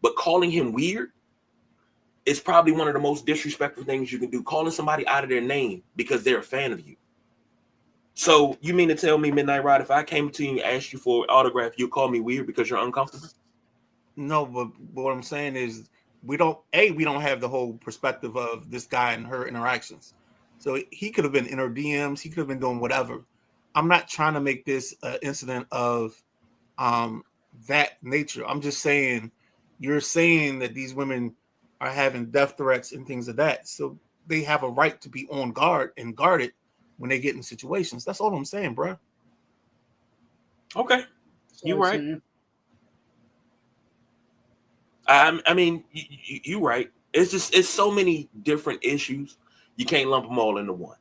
But calling him weird is probably one of the most disrespectful things you can do. Calling somebody out of their name because they're a fan of you. So you mean to tell me, Midnight Ride, if I came to you and asked you for an autograph, you'd call me weird because you're uncomfortable? No, but what I'm saying is we don't have the whole perspective of this guy and her interactions. So he could have been in her DMs. He could have been doing whatever. I'm not trying to make this an incident of that nature. I'm just saying you're saying that these women are having death threats and things of that. So they have a right to be on guard and guarded when they get in situations. That's all I'm saying, bro. Okay. You're right. I mean, you're right. It's so many different issues. You can't lump them all into one.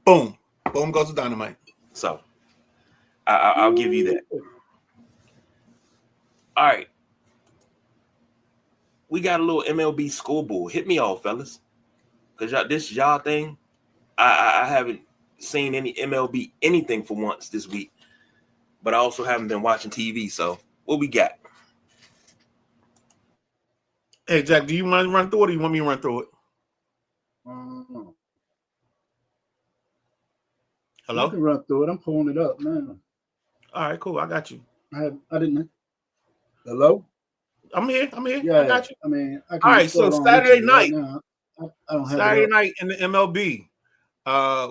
Boom goes the dynamite. So I'll give you that. All right. We got a little MLB scoreboard. Hit me off, fellas. Because this y'all thing, I haven't seen any MLB anything for once this week. But I also haven't been watching TV. So what we got? Hey, Jack, do you mind run through it or you want me to run through it? You Hello? can run through it. I'm pulling it up now. All right, cool. I got you. I didn't. Hello? I'm here. Yeah, I got you. I mean, I All can right, so start on with Saturday you right night. now. I don't have Saturday it up. night in the MLB.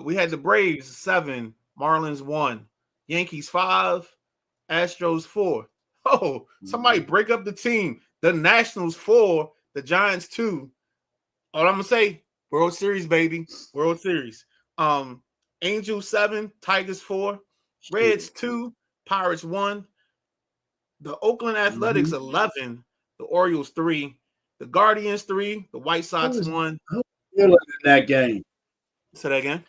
We had the Braves 7, Marlins 1, Yankees 5, Astros 4. Oh, somebody break up the team. The Nationals 4, the Giants 2. All I'm gonna say, World Series, baby. World Series. Angels 7, Tigers 4, Reds 2, Pirates 1, the Oakland Athletics 11, the Orioles 3, the Guardians 3, the White Sox 1. Who was feeling in that game? Say that again.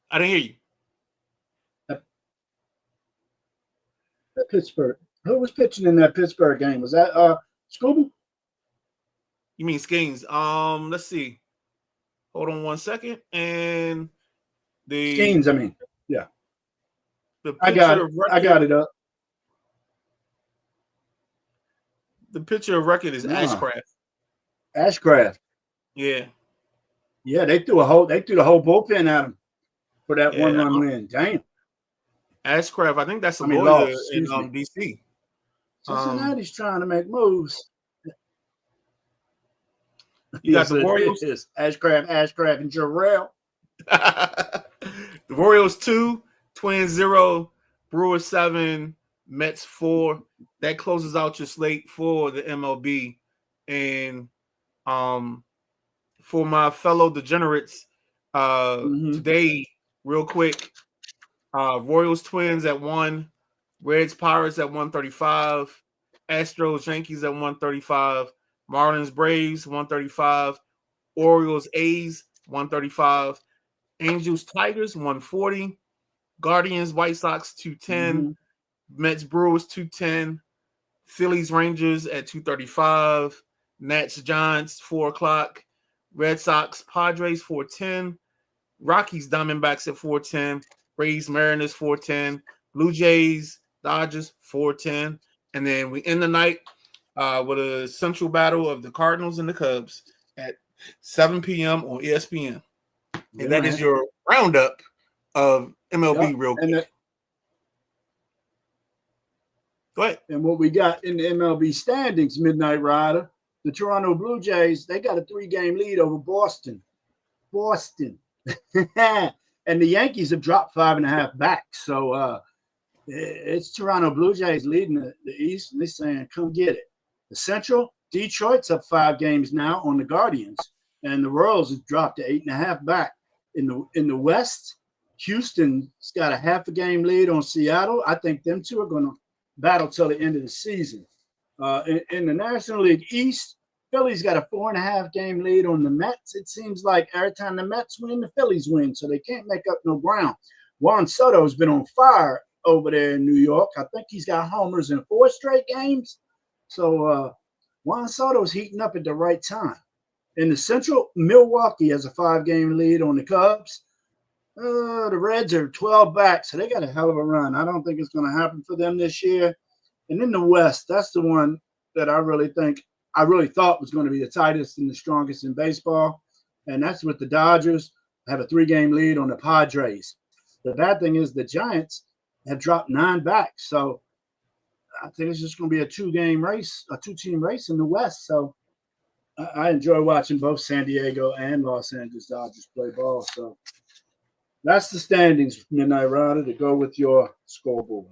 I didn't hear you. Pittsburgh. Who was pitching in that Pittsburgh game? Was that Scooby? You mean Skeens? Let's see. Hold on 1 second. And the Skeens, I mean. Yeah. the I got it up. The pitcher of record is Ashcraft. Ashcraft. Yeah. Yeah, they threw the whole bullpen at him for that 1-run win. Damn. Ashcraft, I think that's a lawyer lost, in excuse DC. Cincinnati's trying to make moves. You got the Royals. Ashcraft, and Jarrell. The Royals 2, Twins 0, Brewers 7, Mets 4. That closes out your slate for the MLB. And for my fellow degenerates, today, real quick, Royals Twins at 1, Reds Pirates at 135, Astros Yankees at 135, Marlins Braves 135, Orioles A's 135, Angels Tigers 140, Guardians White Sox 210, Mets Brewers 210, Phillies Rangers at 235, Nats Giants 4 o'clock, Red Sox Padres 410, Rockies Diamondbacks at 410, Rays Mariners 410, Blue Jays Dodgers 410, and then we end the night with a central battle of the Cardinals and the Cubs at 7 p.m. on ESPN. And that is your roundup of MLB real quick. Go ahead. And what we got in the MLB standings, Midnight Rider, the Toronto Blue Jays, they got a 3-game lead over Boston. And the Yankees have dropped 5.5 back. So it's Toronto Blue Jays leading the East, and they're saying, come get it. The Central, Detroit's up 5 games now on the Guardians, and the Royals have dropped to 8.5 back. In the West, Houston's got a 0.5 game lead on Seattle. I think them two are going to battle till the end of the season. In the National League East, Phillies got a 4.5 game lead on the Mets. It seems like every time the Mets win, the Phillies win, so they can't make up no ground. Juan Soto's been on fire over there in New York. I think he's got homers in 4 straight games. So Juan Soto's heating up at the right time. In the Central, Milwaukee has a 5-game lead on the Cubs. The Reds are 12 back, so they got a hell of a run. I don't think it's going to happen for them this year. And in the West, that's the one that I really thought was going to be the tightest and the strongest in baseball. And that's with the Dodgers have a 3-game lead on the Padres. The bad thing is the Giants have dropped 9 back. So I think it's just going to be a 2-game race, a 2-team race in the West. So I enjoy watching both San Diego and Los Angeles Dodgers play ball. So that's the standings, Midnight Rider, to go with your scoreboard.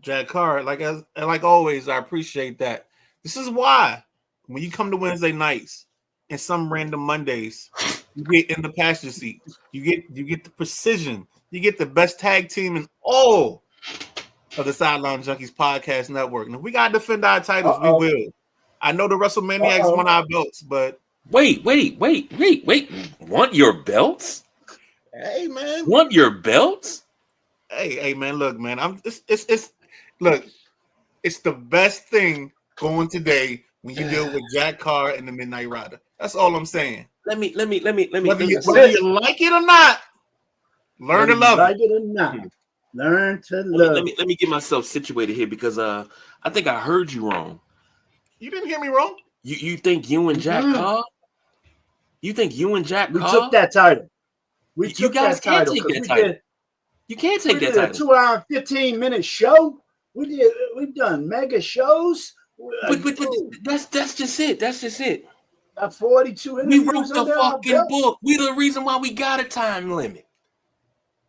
Jack Carr, like always, I appreciate that. This is why when you come to Wednesday nights and some random Mondays, you get in the passenger seat. You get the precision. You get the best tag team in all of the Sideline Junkies Podcast Network. And if we gotta defend our titles, we will. I know the WrestleManiacs won our belts, but wait. Want your belts? Hey man. Want your belts? Hey man, look, man. It's the best thing going today when you deal with Jack Carr and the Midnight Rider. That's all I'm saying. Let me. Whether you like it or not, learn to love it. Like it or not. Learn to love. Let me get myself situated here because I think I heard you wrong. You didn't hear me wrong. You think you and Jack Carr? You think you and Jack We Carr? took that title. We You took guys that can't title take because that we title. did. You can't take We that did a title. 2-hour, 15-minute show. We've done mega shows. But that's just it. That's just it. Got 42 We interviews wrote the under our fucking belt. book. We the reason why we got a time limit.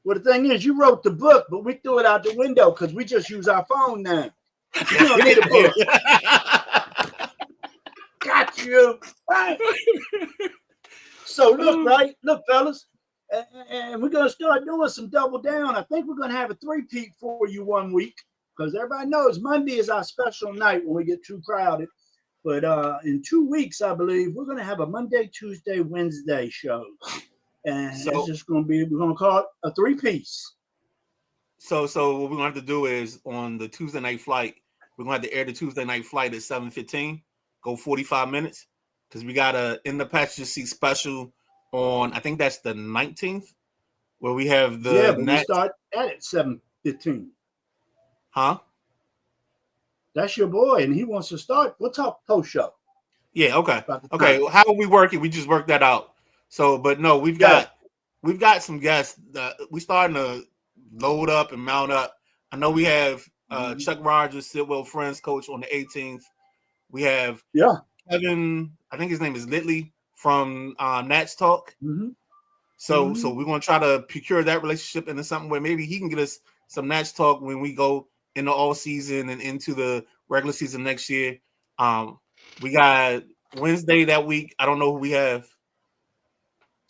Well, the thing is, you wrote the book, but we threw it out the window because we just use our phone now. We don't need a book. Got you. Right. So look, fellas, and we're gonna start doing some double down. I think we're gonna have a three-peat for you one week because everybody knows Monday is our special night when we get too crowded. But in 2 weeks, I believe we're gonna have a Monday, Tuesday, Wednesday shows, and it's just gonna be we're gonna call it a three-piece. So what we're gonna have to do is on the Tuesday night flight, we're gonna have to air the Tuesday night flight at 7:15, go 45 minutes, because we got a in the passenger seat special on I think that's the 19th, where we have the but we start at 7:15. Huh? That's your boy, and he wants to start. We'll talk post show. Yeah, okay. Okay. Well, how are we working? We just worked that out. So, but no, we've got some guests. We starting to load up and mount up. I know we have Chuck Rogers, Sidwell Friends coach on the 18th. We have Kevin, I think his name is Litley from Nats Talk. So we're gonna try to procure that relationship into something where maybe he can get us some Nats Talk when we go into all season and into the regular season next year. We got Wednesday that week. I don't know who we have.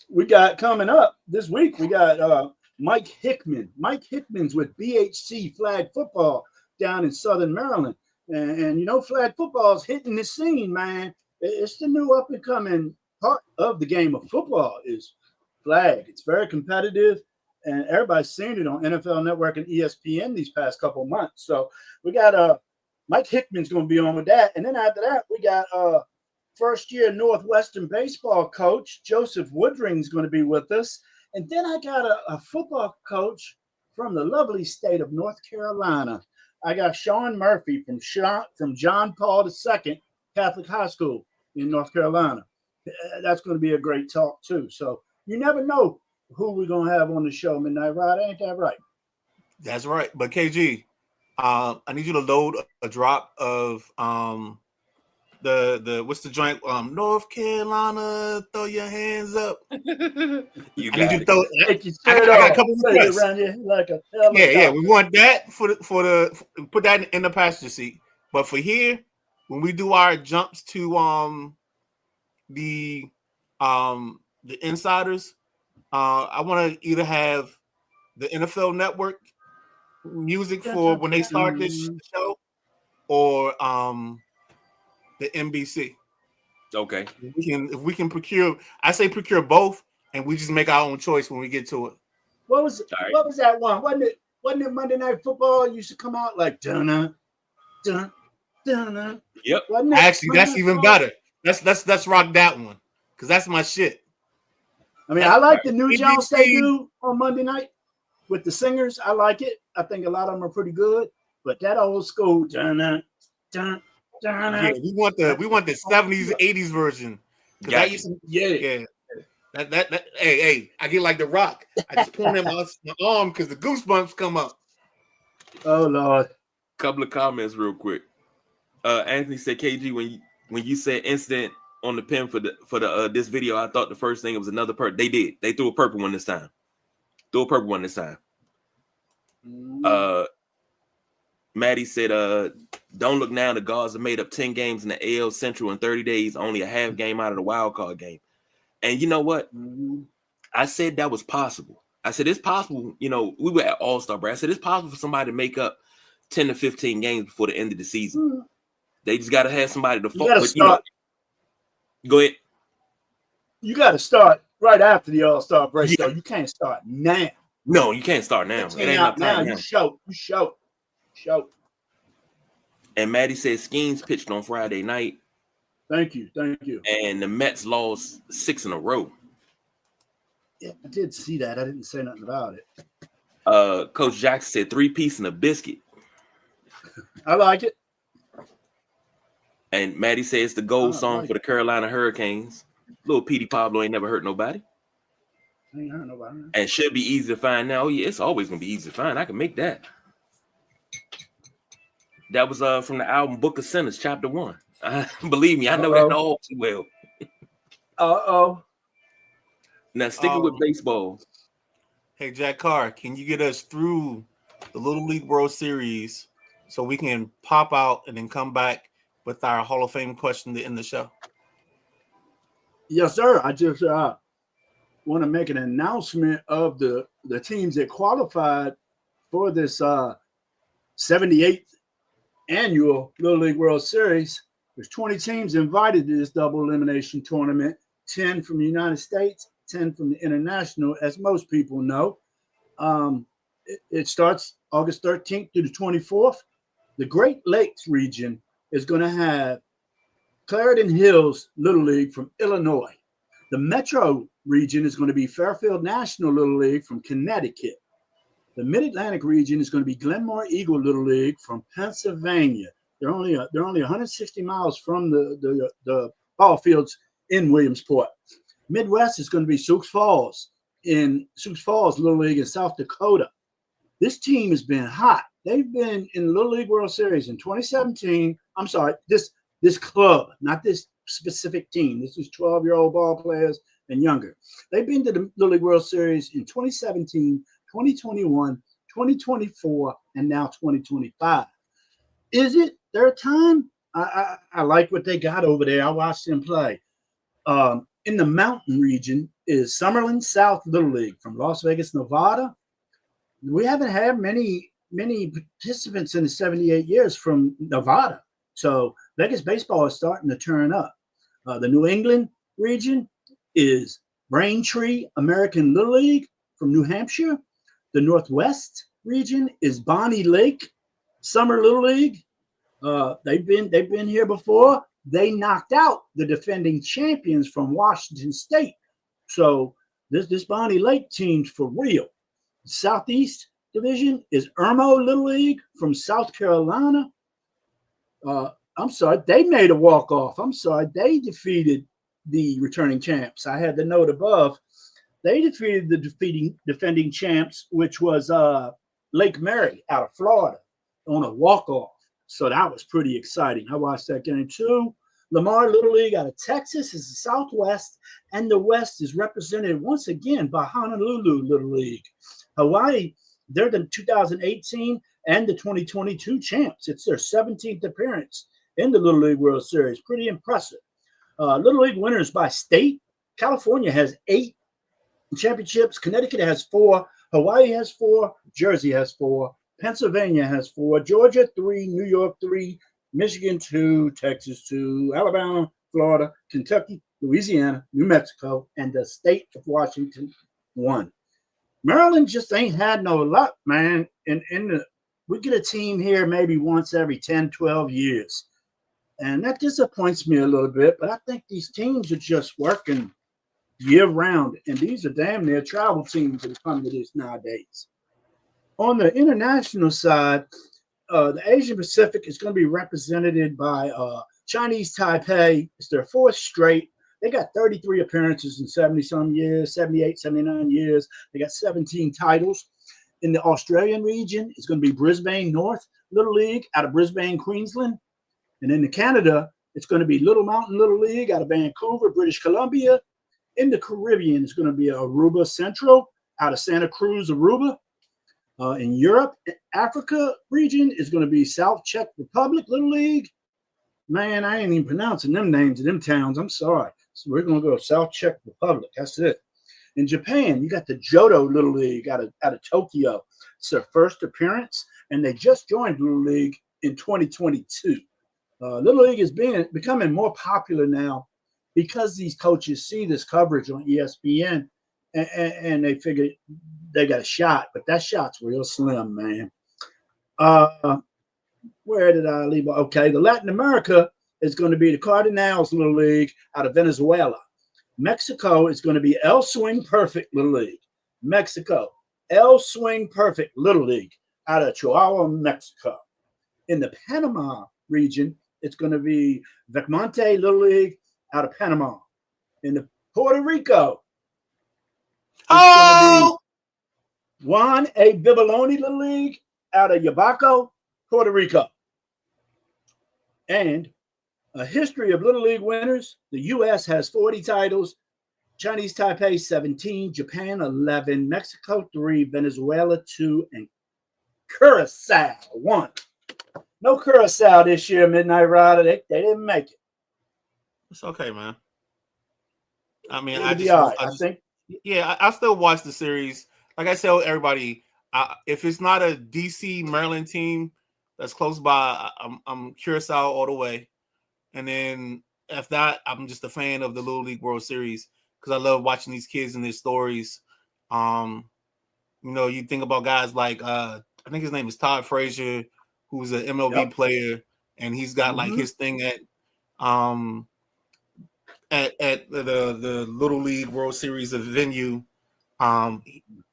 We got coming up this week. We got Mike Hickman. Mike Hickman's with BHC Flag Football down in Southern Maryland, and you know flag football is hitting the scene, man. It's the new up and coming part of the game of football is flag. It's very competitive, and everybody's seen it on NFL Network and ESPN these past couple of months. So we got Mike Hickman's going to be on with that, and then after that we got first-year Northwestern baseball coach Joseph Woodring's going to be with us, and then I got a football coach from the lovely state of North Carolina. I got Sean Murphy from John Paul II Catholic High School in North Carolina. That's going to be a great talk too. So you never know who we're going to have on the show, Midnight Ride. Ain't that right? That's right. But KG, I need you to load a drop of the what's the joint? North Carolina, throw your hands up. I need you to throw. I got a couple of requests. Around here like a yeah. We want that for put that in the passenger seat. But for here, when we do our jumps to the insiders, I want to either have the NFL Network music for when they start this show, or the NBC. Okay. If we can procure, I say procure both, and we just make our own choice when we get to it. What was that one? Wasn't it Monday Night Football used to come out like dun dun dun? Yep. Actually, that's even better. Let's rock that one because that's my shit. I mean, I like the new Jones they do on Monday night with the singers. I like it. I think a lot of them are pretty good. But that old school dun. Yeah, we want the 70s, 80s version. That used to, That hey, I get like the Rock. I just point at my arm because the goosebumps come up. Oh Lord. Couple of comments real quick. Anthony said, KG, when you said incident on the pen for the this video, I thought the first thing it was another purple. They threw a purple one this time. Maddie said, don't look now. The Guards have made up 10 games in the AL Central in 30 days, only a half game out of the wild card game. And you know what? I said that was possible. I said it's possible. You know, we were at All-Star break. I said it's possible for somebody to make up 10 to 15 games before the end of the season. They just got to have somebody to focus. Go ahead. You got to start right after the All-Star break, though. You can't start now. No, you can't start now. It ain't enough time now. You show. And Maddie said Skeens pitched on Friday night. Thank you. And the Mets lost 6 in a row. Yeah, I did see that. I didn't say nothing about it. Coach Jackson said 3-piece and a biscuit. I like it. And Maddie says the gold song like for the Carolina Hurricanes. Little Petey Pablo ain't never hurt nobody. Ain't hurt nobody. And should be easy to find now. Oh, yeah, it's always gonna be easy to find. I can make that. That was from the album Book of Sinners, Chapter 1. Believe me, I know that all too well. Now sticking with baseball. Hey, Jack Carr, can you get us through the Little League World Series so we can pop out and then come back with our Hall of Fame question to end the show? Yes, sir. I just want to make an announcement of the teams that qualified for this 78th annual Little League World Series. There's 20 teams invited to this double elimination tournament, 10 from the United States, 10 from the international, as most people know. It starts August 13th through the 24th. The Great Lakes region is going to have Clarendon Hills Little League from Illinois. The Metro region is going to be Fairfield National Little League from Connecticut. The Mid-Atlantic region is going to be Glenmore Eagle Little League from Pennsylvania. They're only 160 miles from the ball fields in Williamsport. Midwest is going to be Sioux Falls Little League in South Dakota. This team has been hot. They've been in the Little League World Series in 2017. I'm sorry, this club, not this specific team. This is 12-year-old ball players and younger. They've been to the Little League World Series in 2017, 2021, 2024, and now 2025. Is it their time? I like what they got over there. I watched them play. In the mountain region is Summerlin South Little League from Las Vegas, Nevada. We haven't had many participants in the 78 years from Nevada. So Vegas baseball is starting to turn up. The New England region is Braintree American Little League from New Hampshire. The Northwest region is Bonnie Lake Summer Little League. They've been here before. They knocked out the defending champions from Washington State. So this Bonnie Lake team's for real. Southeast division is Irmo Little League from South Carolina. I'm sorry, they made a walk-off. I'm sorry, they defeated the returning champs. I had the note above. They defeated the defending champs, which was Lake Mary out of Florida on a walk-off. So that was pretty exciting. I watched that game too. Lamar Little League out of Texas is the Southwest, and the West is represented once again by Honolulu Little League. Hawaii, they're the 2018 and the 2022 champs. It's their 17th appearance in the Little League World Series. Pretty impressive. Little League winners by state. California has 8 championships. Connecticut has 4. Hawaii has 4. Jersey has 4. Pennsylvania has 4. Georgia 3. New York 3. Michigan 2. Texas 2. Alabama, Florida, Kentucky, Louisiana, New Mexico, and the state of Washington 1. Maryland just ain't had no luck, man. We get a team here maybe once every 10, 12 years. And that disappoints me a little bit, but I think these teams are just working year-round, and these are damn near travel teams that come to this nowadays. On the international side, the Asian Pacific is going to be represented by Chinese Taipei. It's their 4th straight. They got 33 appearances in 70-some years, 78, 79 years. They got 17 titles. In the Australian region, it's going to be Brisbane North Little League out of Brisbane, Queensland. And in Canada, it's going to be Little Mountain Little League out of Vancouver, British Columbia. In the Caribbean, it's going to be Aruba Central out of Santa Cruz, Aruba. In Europe, Africa region is going to be South Czech Republic Little League. Man, I ain't even pronouncing them names of them towns. I'm sorry. So we're going to go South Czech Republic. That's it. In Japan, you got the Johto Little League out of Tokyo. It's their 1st appearance, and they just joined Little League in 2022. Little League is becoming more popular now because these coaches see this coverage on ESPN, and they figure they got a shot, but that shot's real slim, man. Where did I leave? Okay, the Latin America is going to be the Cardinals Little League out of Venezuela. Mexico is going to be El Swing Perfect Little League. Mexico. El Swing Perfect Little League out of Chihuahua, Mexico. In the Panama region, it's going to be Vecmonte Little League out of Panama. In the Puerto Rico, it's going to be Juan A. Bibiloni Little League out of Yabaco, Puerto Rico. And a history of Little League winners. The U.S. has 40 titles. Chinese Taipei 17, Japan 11, Mexico 3, Venezuela 2, and Curacao 1. No Curacao this year, Midnight Rider. They didn't make it. It's okay, man. I mean, I think. Yeah, I still watch the series. Like I tell everybody, if it's not a DC Maryland team that's close by, I'm Curacao all the way. And then if not, I'm just a fan of the Little League World Series because I love watching these kids and their stories. You know, you think about guys like I think his name is Todd Frazier, who's an MLB player, and he's got like his thing at the Little League World Series of venue.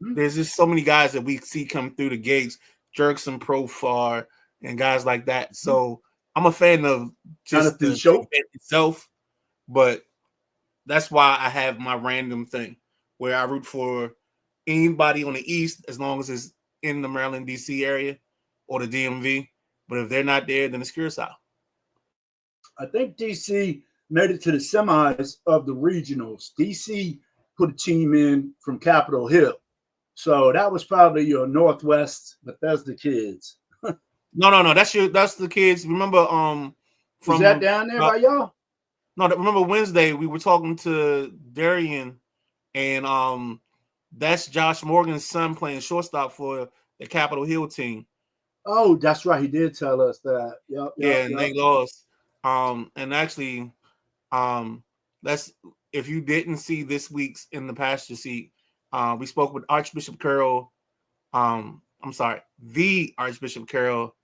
There's just so many guys that we see come through the gates, Jerkson Profar, and guys like that. So I'm a fan of just the show itself, but that's why I have my random thing where I root for anybody on the East as long as it's in the Maryland, D.C. area or the DMV. But if they're not there, then it's Curacao. I think D.C. made it to the semis of the regionals. D.C. put a team in from Capitol Hill. So that was probably your Northwest Bethesda kids. No. That's the kids. Remember, was that down there by y'all? No, remember Wednesday we were talking to Darian, and that's Josh Morgan's son playing shortstop for the Capitol Hill team. Oh, that's right. He did tell us that. Yep. They lost. And actually, that's if you didn't see this week's In the Pasture Seat, we spoke with Archbishop Carroll. The Archbishop Carroll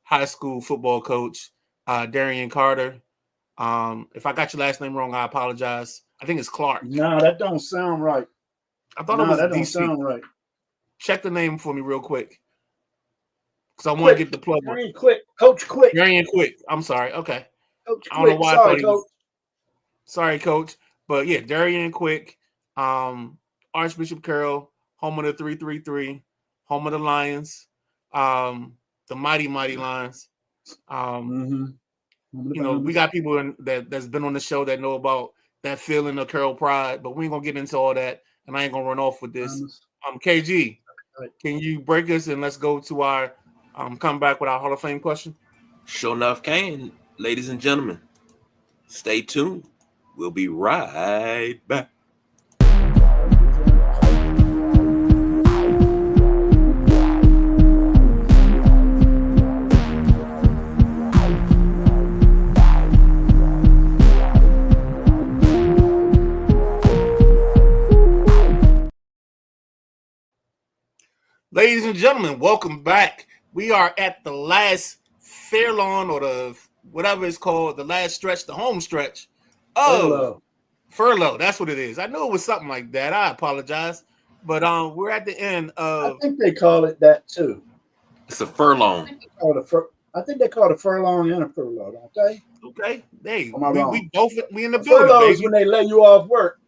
high school football coach, Darian Carter. If I got your last name wrong, I apologize. I think it's Clark. No, that don't sound right. I thought it was that DC. Don't sound right. Check the name for me real quick. Because I want to get the plug. Darian Quick. Coach Quick. Darian Quick. I'm sorry. Okay. Coach I don't know why. Sorry, Coach. Sorry, Coach. But yeah, Darian Quick, Archbishop Carroll, home of the 333, home of the Lions, the mighty Lions. You know, we got people that's been on the show that know about that feeling of Carroll pride, but we ain't gonna get into all that, and I ain't gonna run off with this. KG, can you break us and let's go to our come back with our Hall of Fame question? Sure enough can, ladies and gentlemen. Stay tuned. We'll be right back. Ladies and gentlemen, welcome back. We are at the last furlong or the whatever it's called, the last stretch, the home stretch. Furlough. That's what it is. I knew it was something like that. I apologize. But we're at the end of. I think they call it that too. It's a furlong. I think they call it a furlong and a furlough, don't they? Okay. Hey, we in the building. Furlough is when they lay you off work.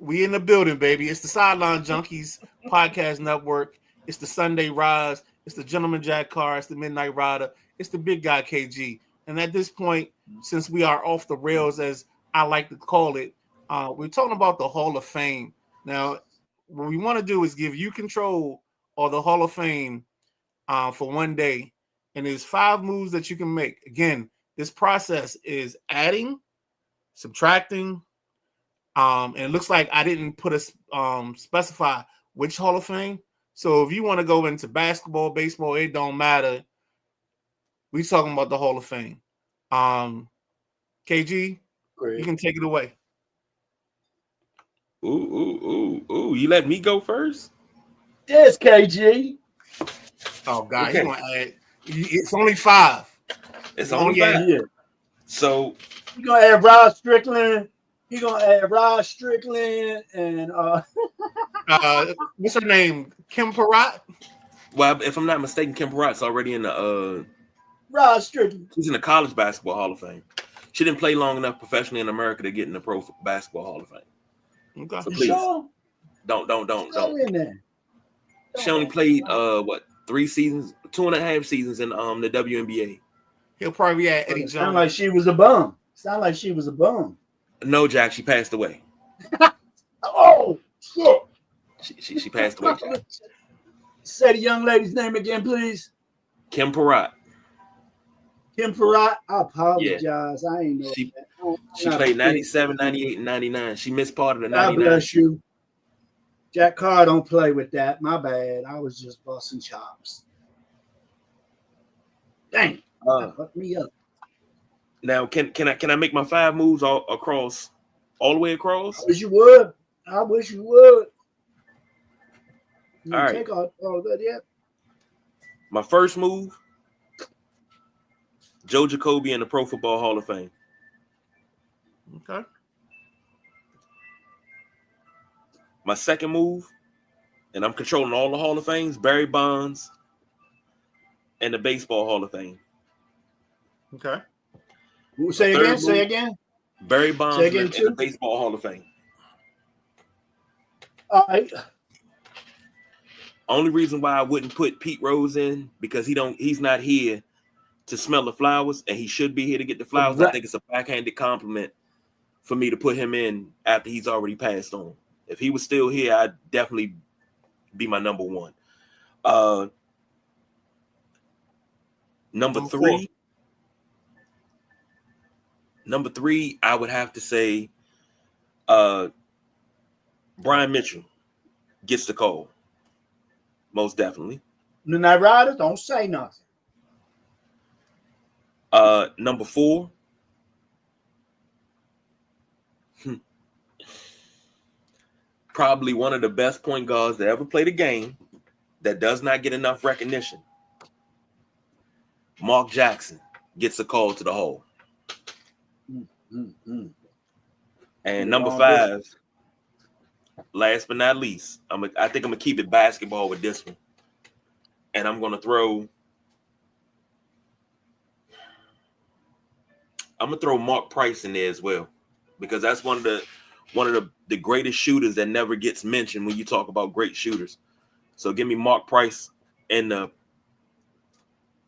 We in the building, baby. It's the Sideline Junkies Podcast Network. It's the Sunday Rise. It's the Gentleman Jack Carr. It's the Midnight Rider. It's the big guy KG. And at this point, since we are off the rails, as I like to call it, we're talking about the Hall of Fame. Now, what we want to do is give you control of the Hall of Fame for one day. And there's 5 moves that you can make. Again, this process is adding, subtracting, and it looks like I didn't put a specify which Hall of Fame. So if you want to go into basketball, baseball, it don't matter. We're talking about the Hall of Fame. KG, great. You can take it away. Ooh. You let me go first? Yes, KG. Oh, God. Okay. It's only 5. It's only 5. Yeah. So you're going to add Rod Strickland. You're going to add Rod Strickland and What's her name? Kim Peratt? Well, if I'm not mistaken, Kim Peratt's already in the Rod Strickland. she's in the College Basketball Hall of Fame. She didn't play long enough professionally in America to get in the Pro Basketball Hall of Fame. Okay. So You please, sure? don't. Throw in there. She only played 3 seasons, 2.5 seasons in the WNBA. He'll probably be at Eddie It Jones. sound like she was a bum. Sound like she was a bum. No, Jack, she passed away. Oh shit! She passed away, Jack. Say the young lady's name again, please. Kim Peratt. Kim Peratt. I apologize. I ain't know. She that. played 97, 98, and 99. She missed part of the God 99. bless you. Jack Carr don't play with that. My bad. I was just busting chops. Dang. Fuck me up. Now, can I make my 5 moves all the way across? I wish you would. I wish you would. All right. Take all that yet? My first move, Joe Jacoby in the Pro Football Hall of Fame. Okay. My second move, and I'm controlling all the Hall of Fames, Barry Bonds and the Baseball Hall of Fame. Okay. Say again. Say again. Barry Bonds Say again, in the Baseball Hall of Fame. All right. Only reason why I wouldn't put Pete Rose in because he's not here to smell the flowers, and he should be here to get the flowers. Right. I think it's a backhanded compliment for me to put him in after he's already passed on. If he was still here, I'd definitely be my number one. Number three, I would have to say Brian Mitchell gets the call. Most definitely. The Night Riders, don't say nothing. Number 4. Probably one of the best point guards that ever played a game that does not get enough recognition. Mark Jackson gets a call to the Hall. And number 5, last but not least, I think I'm going to keep it basketball with this one. And I'm going to throw Mark Price in there as well, because that's one of the greatest shooters that never gets mentioned when you talk about great shooters. So give me Mark Price in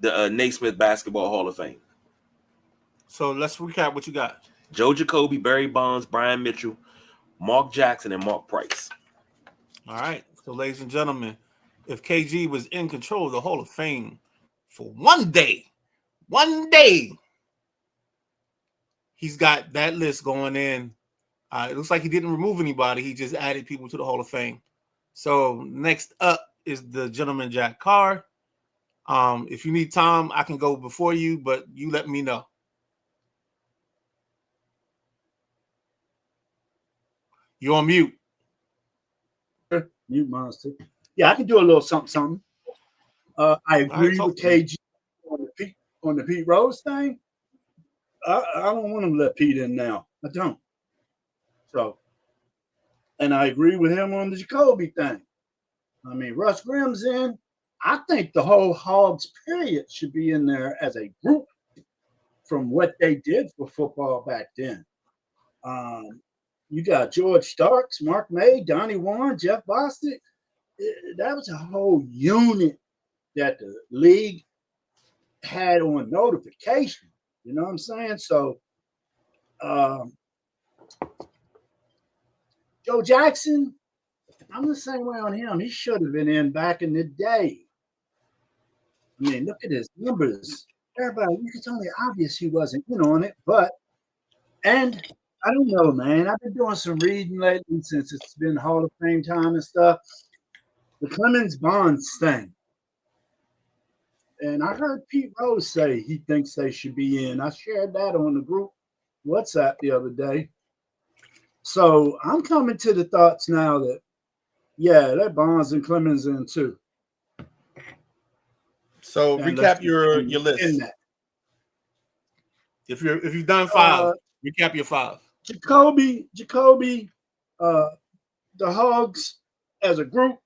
the Naismith Basketball Hall of Fame. So let's recap what you got. Joe Jacoby, Barry Bonds, Brian Mitchell, Mark Jackson, and Mark Price. All right. So, ladies and gentlemen, if KG was in control of the Hall of Fame for one day, he's got that list going in. It looks like he didn't remove anybody. He just added people to the Hall of Fame. So next up is the gentleman Jack Carr. If you need time, I can go before you, but you let me know. You're on mute. Mute monster. Yeah, I can do a little something. I agree with KG on the Pete Rose thing. I don't want him to let Pete in now. I don't. So, and I agree with him on the Jacoby thing. I mean, Russ Grimm's in. I think the whole Hogs period should be in there as a group from what they did for football back then. You got George Starks, Mark May, Donnie Warren, Jeff Bostic. That was a whole unit that the league had on notification. You know what I'm saying? So, Joe Jackson, I'm the same way on him. He should have been in back in the day. I mean, look at his numbers. Everybody, it's only obvious he wasn't in on it, and I don't know, man. I've been doing some reading lately since it's been Hall of Fame time and stuff. The Clemens Bonds thing. And I heard Pete Rose say he thinks they should be in. I shared that on the group WhatsApp the other day. So I'm coming to the thoughts now that, yeah, let Bonds and Clemens in too. So and recap your list. If you've done 5, recap your 5. Jacoby, the Hogs as a group,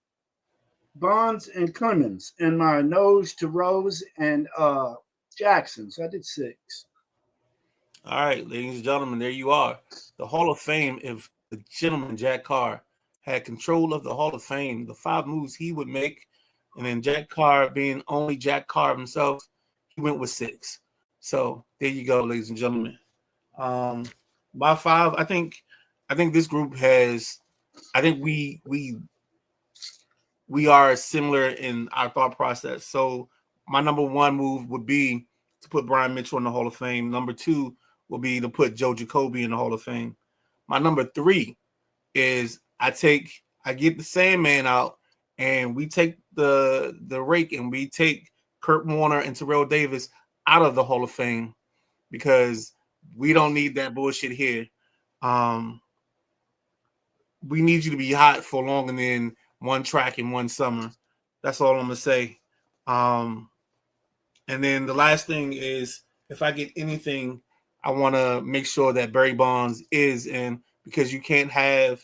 Bonds and Clemens, and my nose to Rose and Jackson. So I did 6. All right, ladies and gentlemen, there you are. The Hall of Fame, if the gentleman Jack Carr had control of the Hall of Fame, the 5 moves he would make, and then Jack Carr being only Jack Carr himself, he went with 6. So there you go, ladies and gentlemen. My 5, I think this group has, I think we are similar in our thought process. So my number 1 move would be to put Brian Mitchell in the Hall of Fame. Number 2 will be to put Joe Jacoby in the Hall of Fame. My number 3 is I get the Sandman out and we take the rake and we take Kurt Warner and Terrell Davis out of the Hall of Fame because we don't need that bullshit here. We need you to be hot for longer than one track in one summer. That's all I'm gonna say. And then the last thing is, if I get anything, I want to make sure that Barry Bonds is in, because you can't have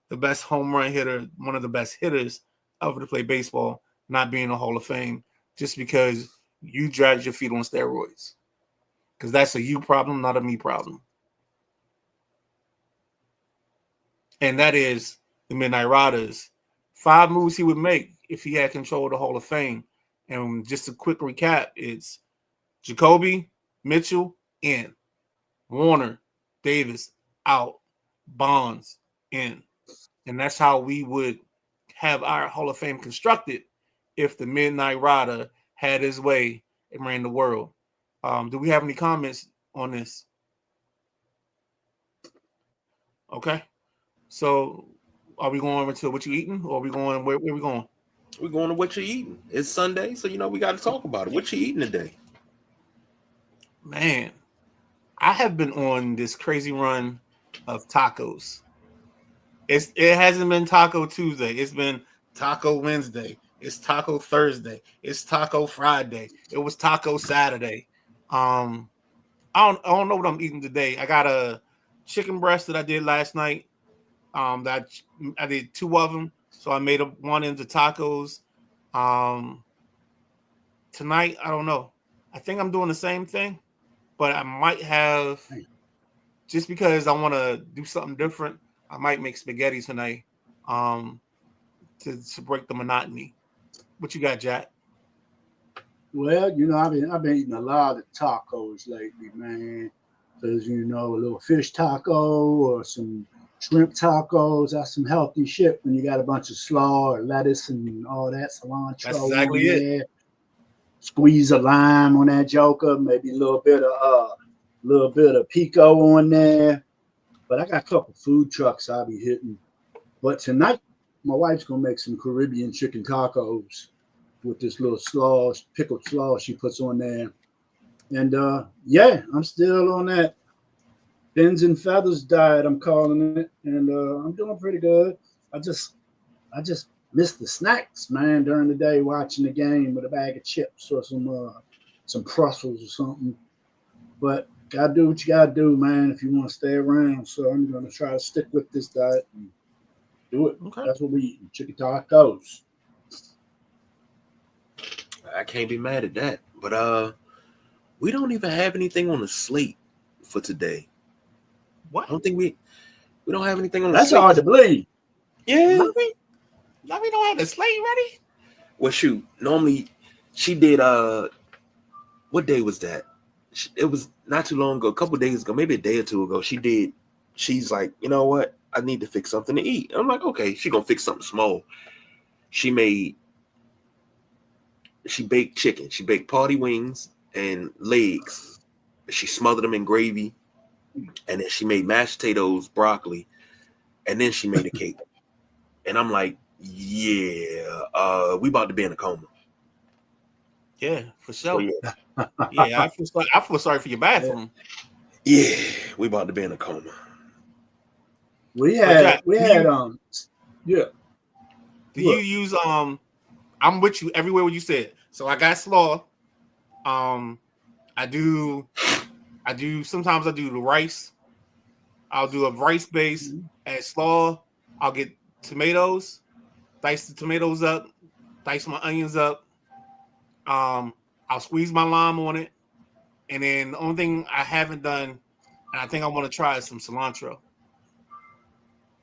the best home run hitter, one of the best hitters ever to play baseball, not being in the Hall of Fame just because you dragged your feet on steroids. Because that's a you problem, not a me problem. And that is the Midnight Riders. 5 moves he would make if he had control of the Hall of Fame. And just a quick recap, it's Jacoby, Mitchell, in. Warner, Davis, out. Bonds, in. And that's how we would have our Hall of Fame constructed if the Midnight Rider had his way and ran the world. Do we have any comments on this? Okay. So are we going over to what you eating, or are we going where we going? We're going to what you eating. It's Sunday, so we got to talk about it. What you eating today? Man, I have been on this crazy run of tacos. It hasn't been Taco Tuesday. It's been Taco Wednesday. It's Taco Thursday. It's Taco Friday. It was Taco Saturday. I don't know what I'm eating today. I got a chicken breast that I did last night. That I did 2 of them, so I made one into tacos. Tonight, I don't know. I think I'm doing the same thing, but I might have, just because I want to do something different, I might make spaghetti tonight to break the monotony. What you got, Jack? Well, I've been eating a lot of tacos lately, man. Because a little fish taco or some shrimp tacos, that's some healthy shit when you got a bunch of slaw or lettuce and all that cilantro. That's exactly it. There. Squeeze a lime on that joker, maybe a little bit of pico on there. But I got a couple food trucks I'll be hitting. But tonight, my wife's gonna make some Caribbean chicken tacos with this little slaw, pickled slaw she puts on there. And I'm still on that fins and feathers diet, I'm calling it, and I'm doing pretty good. I just miss the snacks, man, during the day watching the game with a bag of chips or some Brussels or something. But gotta do what you gotta do, man, if you want to stay around. So I'm gonna try to stick with this diet and do it. Okay. That's what we eat, chicken tacos. I can't be mad at that. But we don't even have anything on the slate for today. What? I don't think we don't have anything on the slate. That's hard to believe. Yeah. Lovey don't have the slate ready? Well, shoot. Normally she did what day was that? It was not too long ago, a couple days ago, maybe a day or 2 ago. She's like, you know what? I need to fix something to eat. I'm like, okay, she gonna fix something small. She baked chicken. She baked party wings and legs. She smothered them in gravy. And then she made mashed potatoes, broccoli, and then she made a cake. And I'm like, yeah, we about to be in a coma. Yeah, for sure. So, yeah, I feel sorry for your bathroom. Yeah, we about to be in a coma. We had Do you use I'm with you everywhere what you said. So I got slaw. Sometimes I do the rice. I'll do a rice base, add slaw. I'll get tomatoes, dice the tomatoes up, dice my onions up. I'll squeeze my lime on it, and then the only thing I haven't done, and I think I want to try, is some cilantro.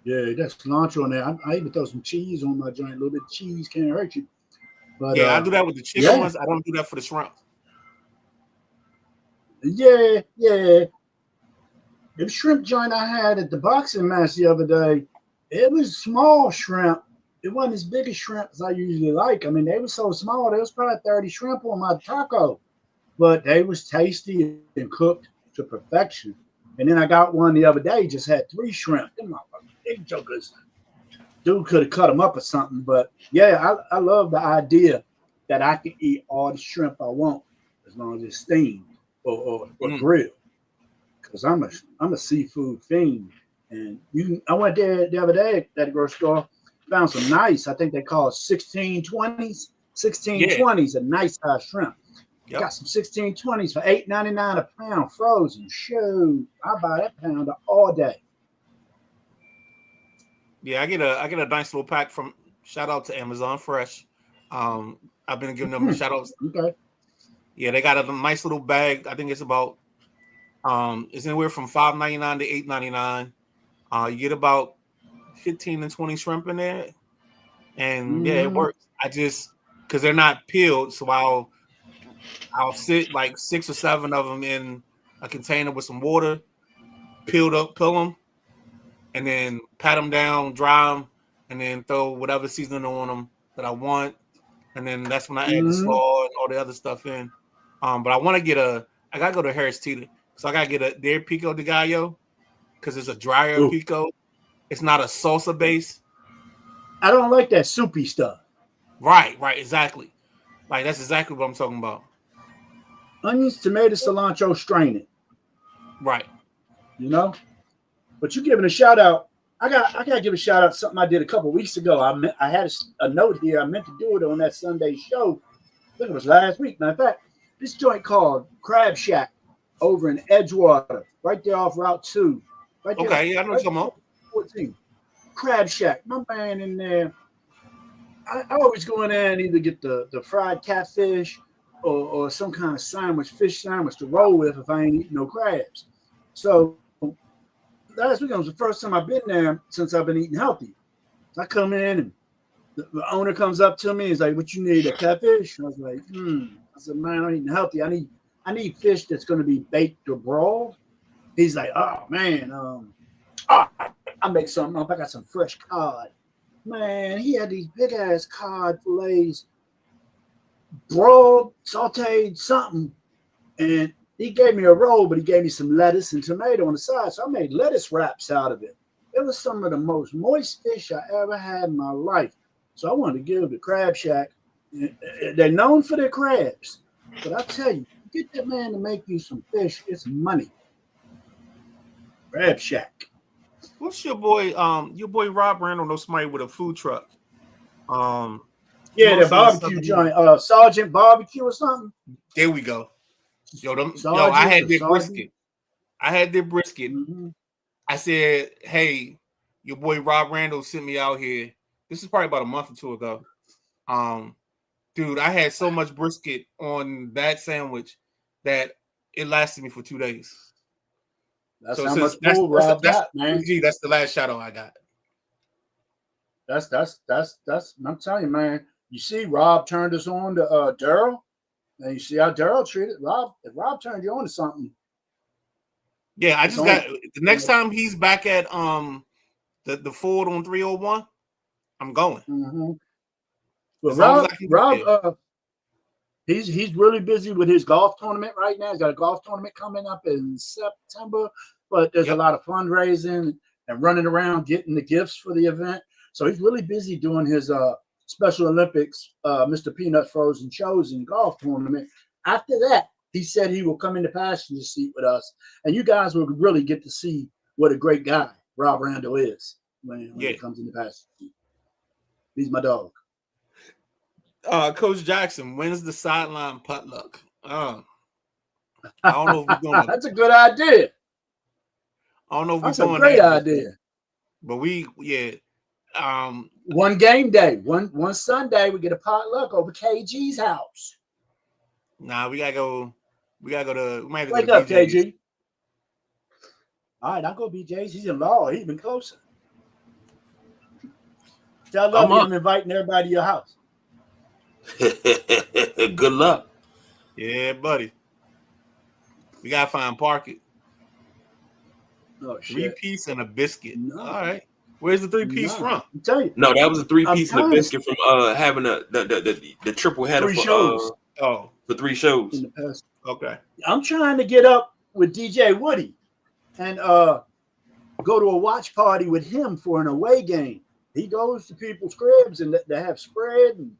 Yeah, that's cilantro in there. I even throw some cheese on my joint. A little bit of cheese can't hurt you. But Yeah, I do that with the chicken ones. I don't do that for the shrimp. Yeah. The shrimp joint I had at the boxing match the other day, it was small shrimp. It wasn't as big as shrimp as I usually like. I mean, they were so small. There was probably 30 shrimp on my taco, but they was tasty and cooked to perfection. And then I got one the other day, just had 3 shrimp. Them motherfucking big jokers. Dude could have cut them up or something. But yeah, I love the idea that I can eat all the shrimp I want as long as it's steamed or grilled. Because I'm a seafood fiend. And I went there the other day at the grocery store, found some nice, I think they call it 1620s. 1620s, a nice size shrimp. Yep. Got some 1620s for $8.99 a pound frozen. Shoot, I buy that pounder all day. Yeah, I get a nice little pack from, shout out to Amazon Fresh. I've been giving them shout outs. Okay. Yeah, they got a nice little bag. I think it's about it's anywhere from $5.99 to $8.99. You get about 15 and 20 shrimp in there, and yeah, it works. I just, because they're not peeled, so I'll sit like 6 or 7 of them in a container with some water, peel them, and then pat them down, dry them, and then throw whatever seasoning on them that I want, and then that's when I add the slaw and all the other stuff in. But I want to I gotta go to Harris Teeter, so I gotta get their pico de gallo because it's a drier pico. It's not a salsa base. I don't like that soupy stuff. Right, exactly. Like that's exactly what I'm talking about. Onions, tomatoes, cilantro, strain it. Right. You know? But you giving a shout out. I gotta give a shout out to something I did a couple weeks ago. I had a note here. I meant to do it on that Sunday show. I think it was last week. Matter of fact, this joint called Crab Shack over in Edgewater, right there off Route 2. Right there. Okay, yeah, I know what you're talking about. 14. Crab Shack. My man in there. I always go in there and either get the fried catfish or some kind of fish sandwich to roll with if I ain't eating no crabs. So last week was the first time I've been there since I've been eating healthy. So I come in and the owner comes up to me. He's like, "What you need? A catfish?" I was like, I said, "Man, I'm eating healthy. I need fish that's going to be baked or broiled." He's like, "Oh man, I'll make something up. I got some fresh cod." Man, he had these big ass cod fillets, broiled, sauteed, something, and he gave me a roll, but he gave me some lettuce and tomato on the side. So I made lettuce wraps out of it. It was some of the most moist fish I ever had in my life. So I wanted to give the Crab Shack. They're known for their crabs, but I tell you, get that man to make you some fish. It's money. Crab Shack. What's your boy Rob Randall knows somebody with a food truck? Yeah, the barbecue joint, Sergeant Barbecue or something. There we go. I had their brisket. I had their brisket. Mm-hmm. I said, "Hey, your boy Rob Randall sent me out here." This is probably about a month or 2 ago. Dude, I had so much brisket on that sandwich that it lasted me for 2 days. That's how much food Rob got, man. That's the last shout out I got. That's. I'm telling you, man. You see, Rob turned us on to Daryl, and you see how Daryl treated Rob. If Rob turned you on to something, yeah, I just got the next time he's back at the Ford on 301. I'm going. Mm-hmm. Well, Rob, he's really busy with his golf tournament right now. He's got a golf tournament coming up in September, but there's a lot of fundraising and running around getting the gifts for the event. So he's really busy doing his Special Olympics, Mr. Peanut Frozen Chosen golf tournament. After that, he said he will come in the passenger seat with us, and you guys will really get to see what a great guy Rob Randall is when he comes in the passenger seat. He's my dog. Coach Jackson, when's the sideline potluck? I don't know if we're going to. That's a good idea. I don't know if That's we're doing a great idea. But One game day, one Sunday, we get a potluck over KG's house. Nah, we gotta go. We might have to Wake go to up, BJ's. KG. All right, I'll go BJ's. He's in law. He's even closer. Tell I'm Lovey up. I'm inviting everybody to your house. Good luck. Yeah, buddy. We gotta find parking. Oh, 3-piece and a biscuit. No. All right. Where's the 3-piece from? I'm telling you. No, that was a 3-piece and a telling you. biscuit from having the triple header 3 for shows. Oh, for 3 shows. In the past. okay. I'm trying to get up with DJ Woody and go to a watch party with him for an away game. He goes to people's cribs and they have spread and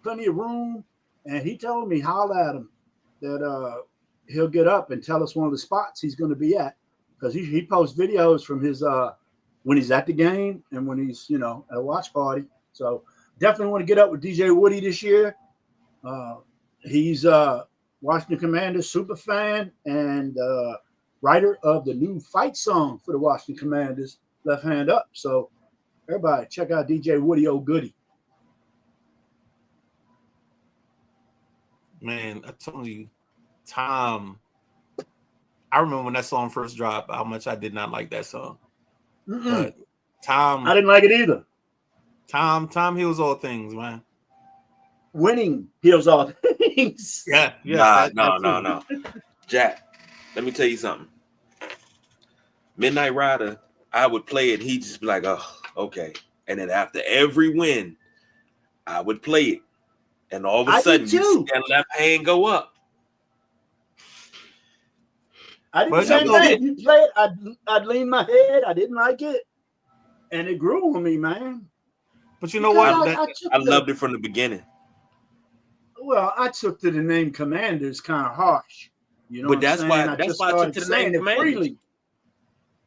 plenty of room. And he told me, holla at him, that he'll get up and tell us one of the spots he's going to be at, because he posts videos from his when he's at the game and when he's at a watch party. So definitely want to get up with DJ Woody this year. He's Washington Commanders super fan and writer of the new fight song for the Washington Commanders, Left Hand Up. So everybody check out DJ Woody O'Goody. Man, I told you, Tom. I remember when that song first dropped, how much I did not like that song. But Tom, I didn't like it either. Tom heals all things, man. Winning heals all things. Yeah. No. Jack, let me tell you something. Midnight Rider, I would play it. He'd just be like, oh, okay. And then after every win, I would play it. And all of a sudden, you see that left hand go up. I didn't say that. You play it, I'd lean my head. I didn't like it. And it grew on me, man. But you know what? I loved it from the beginning. Well, I took to the name Commanders kind of harsh. You know, but that's why I took to the name Commanders. Freely.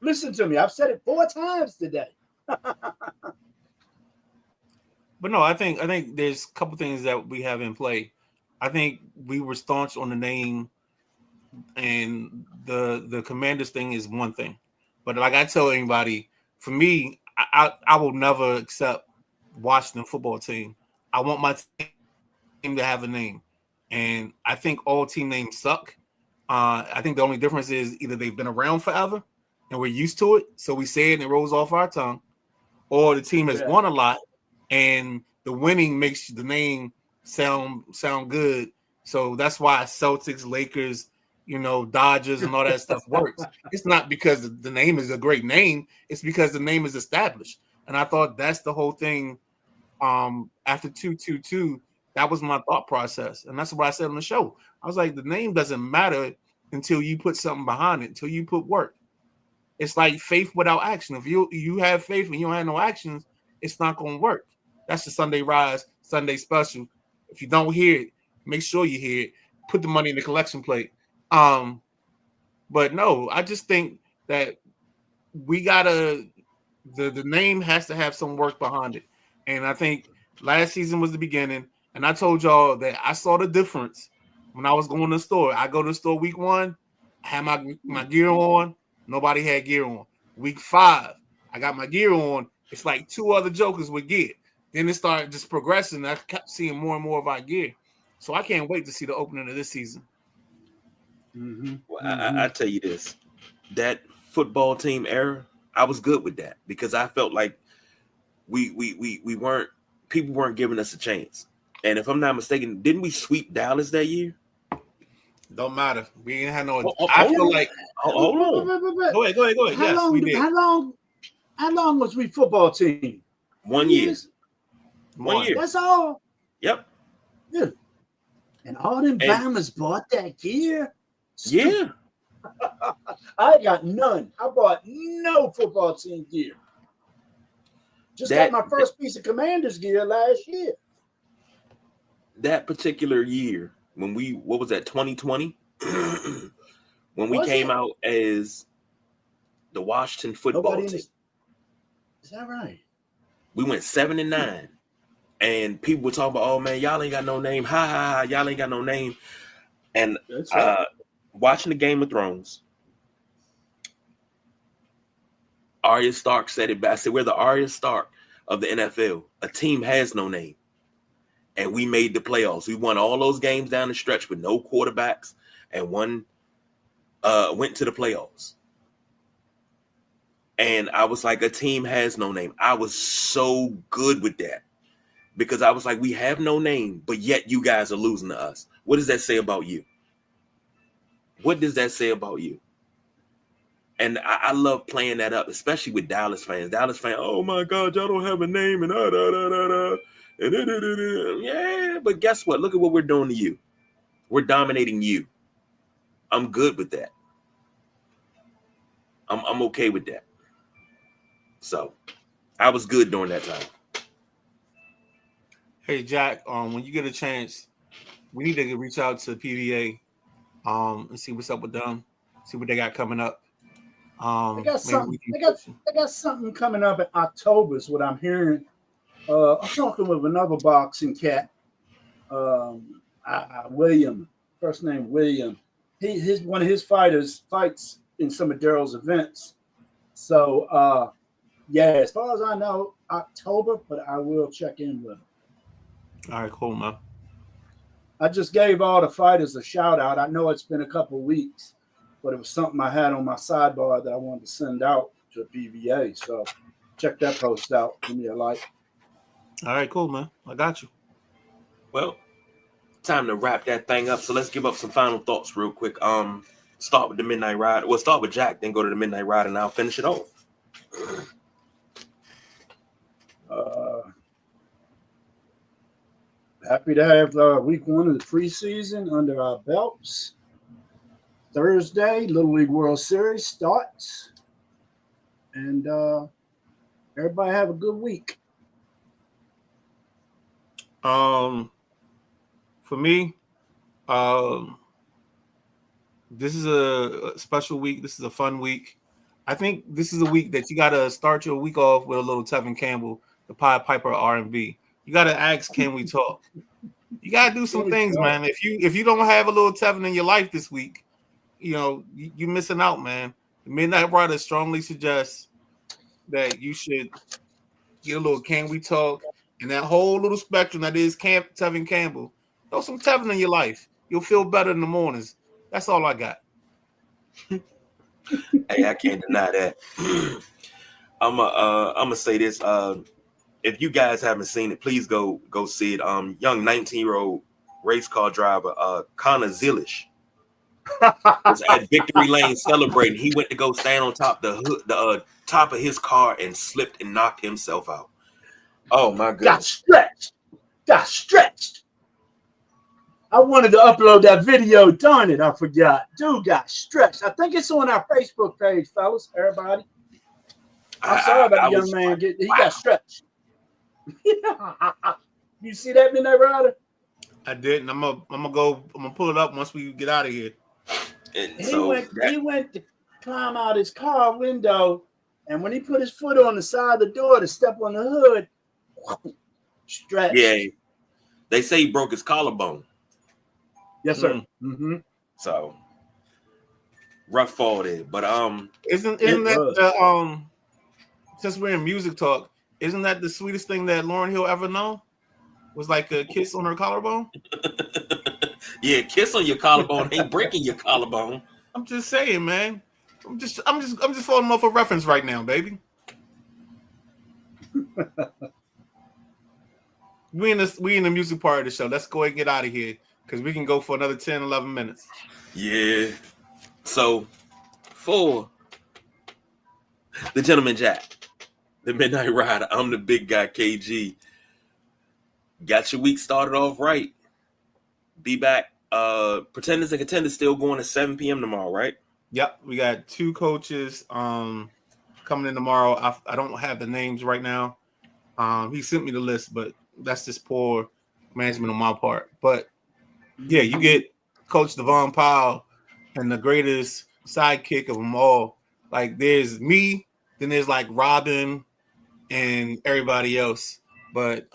Listen to me. I've said it 4 times today. But no, I think there's a couple things that we have in play. I think we were staunch on the name, and the Commanders thing is one thing. But like I tell anybody, for me, I will never accept Washington football team. I want my team to have a name, and I think all team names suck. I think the only difference is either they've been around forever and we're used to it, so we say it and it rolls off our tongue, or the team has won a lot and the winning makes the name sound good. So that's why Celtics, Lakers, Dodgers and all that stuff works. It's not because the name is a great name. It's because the name is established. And I thought that's the whole thing. After 2-2-2, that was my thought process. And that's what I said on the show. I was like, the name doesn't matter until you put something behind it, until you put work. It's like faith without action. If you have faith and you don't have no actions, it's not going to work. That's the Sunday Rise, Sunday Special. If you don't hear it, make sure you hear it. Put the money in the collection plate. But no, I just think that we gotta the name has to have some work behind it. And I think last season was the beginning. And I told y'all that I saw the difference when I was going to the store. I go to the store week 1, I had my gear on, nobody had gear on. Week 5, I got my gear on. It's like 2 other jokers with gear. Then it started just progressing. I kept seeing more and more of our gear. So I can't wait to see the opening of this season. Well, I tell you this, that football team era, I was good with that because I felt like we people weren't giving us a chance. And if I'm not mistaken, didn't we sweep Dallas that year? Don't matter. We didn't have no. I feel like. Hold on. Go ahead. Yes, we did. How long was we football team? 1 year. 1 year. That's all. Yep. Yeah. And all them Bammers bought that gear. Yeah. I got none. I bought no football team gear. Just got my first piece of Commanders gear last year. That particular year, when what was that, 2020? When we came out as the Washington football team. Is that right? We went 7-9. And people were talking about, oh man, y'all ain't got no name. Ha, y'all ain't got no name. And watching the Game of Thrones, Arya Stark said it best. I said, we're the Arya Stark of the NFL. A team has no name. And we made the playoffs. We won all those games down the stretch with no quarterbacks and went to the playoffs. And I was like, a team has no name. I was so good with that because I was like, we have no name, but yet you guys are losing to us. What does that say about you? What does that say about you? And I love playing that up, especially with Dallas fans. Dallas fans, oh my God, y'all don't have a name and yeah, but guess what? Look at what we're doing to you. We're dominating you. I'm good with that. I'm okay with that. So I was good during that time. Hey Jack, when you get a chance, we need to reach out to PVA and see what's up with them, see what they got coming up. They got something. They got something coming up in October. Is what I'm hearing. I'm talking with another boxing cat, William. First name William. One of his fighters fights in some of Daryl's events. So yeah, as far as I know, October. But I will check in with him. All right, cool, man. I just gave all the fighters a shout out. I know it's been a couple of weeks, but it was something I had on my sidebar that I wanted to send out to PVA. So check that post out. Give me a like. All right, cool, man. I got you. Well, time to wrap that thing up. So let's give up some final thoughts real quick. Start with the Midnight Ride. Well, start with Jack, then go to the Midnight Ride, and I'll finish it off. Happy to have week 1 of the preseason under our belts. Thursday, Little League World Series starts. And everybody have a good week. For me, this is a special week. This is a fun week. I think this is a week that you got to start your week off with a little Tevin Campbell, the Pied Piper R&B. You got to ask, can we talk? You got to do some things, man. If you don't have a little Tevin in your life this week, you know, you're missing out, man. The Midnight Rider strongly suggests that you should get a little Can We Talk and that whole little spectrum that is Tevin Campbell. Throw some Tevin in your life. You'll feel better in the mornings. That's all I got. Hey, I can't deny that. I'm gonna say this. If you guys haven't seen it, please go see it. Young 19-year-old race car driver, Connor Zilish, was at Victory Lane celebrating. He went to go stand on top the top of his car and slipped and knocked himself out. Oh my goodness! Got stretched. I wanted to upload that video. Darn it, I forgot. Dude got stretched. I think it's on our Facebook page, fellas. Everybody. I'm sorry about the young man. He got stretched. You see that, Midnight Rider? I didn't. I'm gonna pull it up once we get out of here. And he went to climb out his car window, and when he put his foot on the side of the door to step on the hood, stretched. Yeah, they say he broke his collarbone. Yes, sir. Mm-hmm. So rough fall there, but isn't that since we're in music talk, isn't that the sweetest thing that Lauryn Hill ever known? Was like a kiss on her collarbone. Yeah, kiss on your collarbone ain't breaking your collarbone. I'm just saying, man. I'm just falling off a reference right now, baby. we in the music part of the show. Let's go ahead and get out of here because we can go for another 10, 11 minutes. Yeah. So for the Gentleman Jack, the Midnight Rider, I'm the big guy KG. Got your week started off right. Be back. Pretenders and Contenders still going at 7 p.m. tomorrow, right? Yep. We got 2 coaches coming in tomorrow. I don't have the names right now. He sent me the list, but that's just poor management on my part. But yeah, you get Coach Devon Powell and the greatest sidekick of them all. Like there's me, then there's like Robin and everybody else. But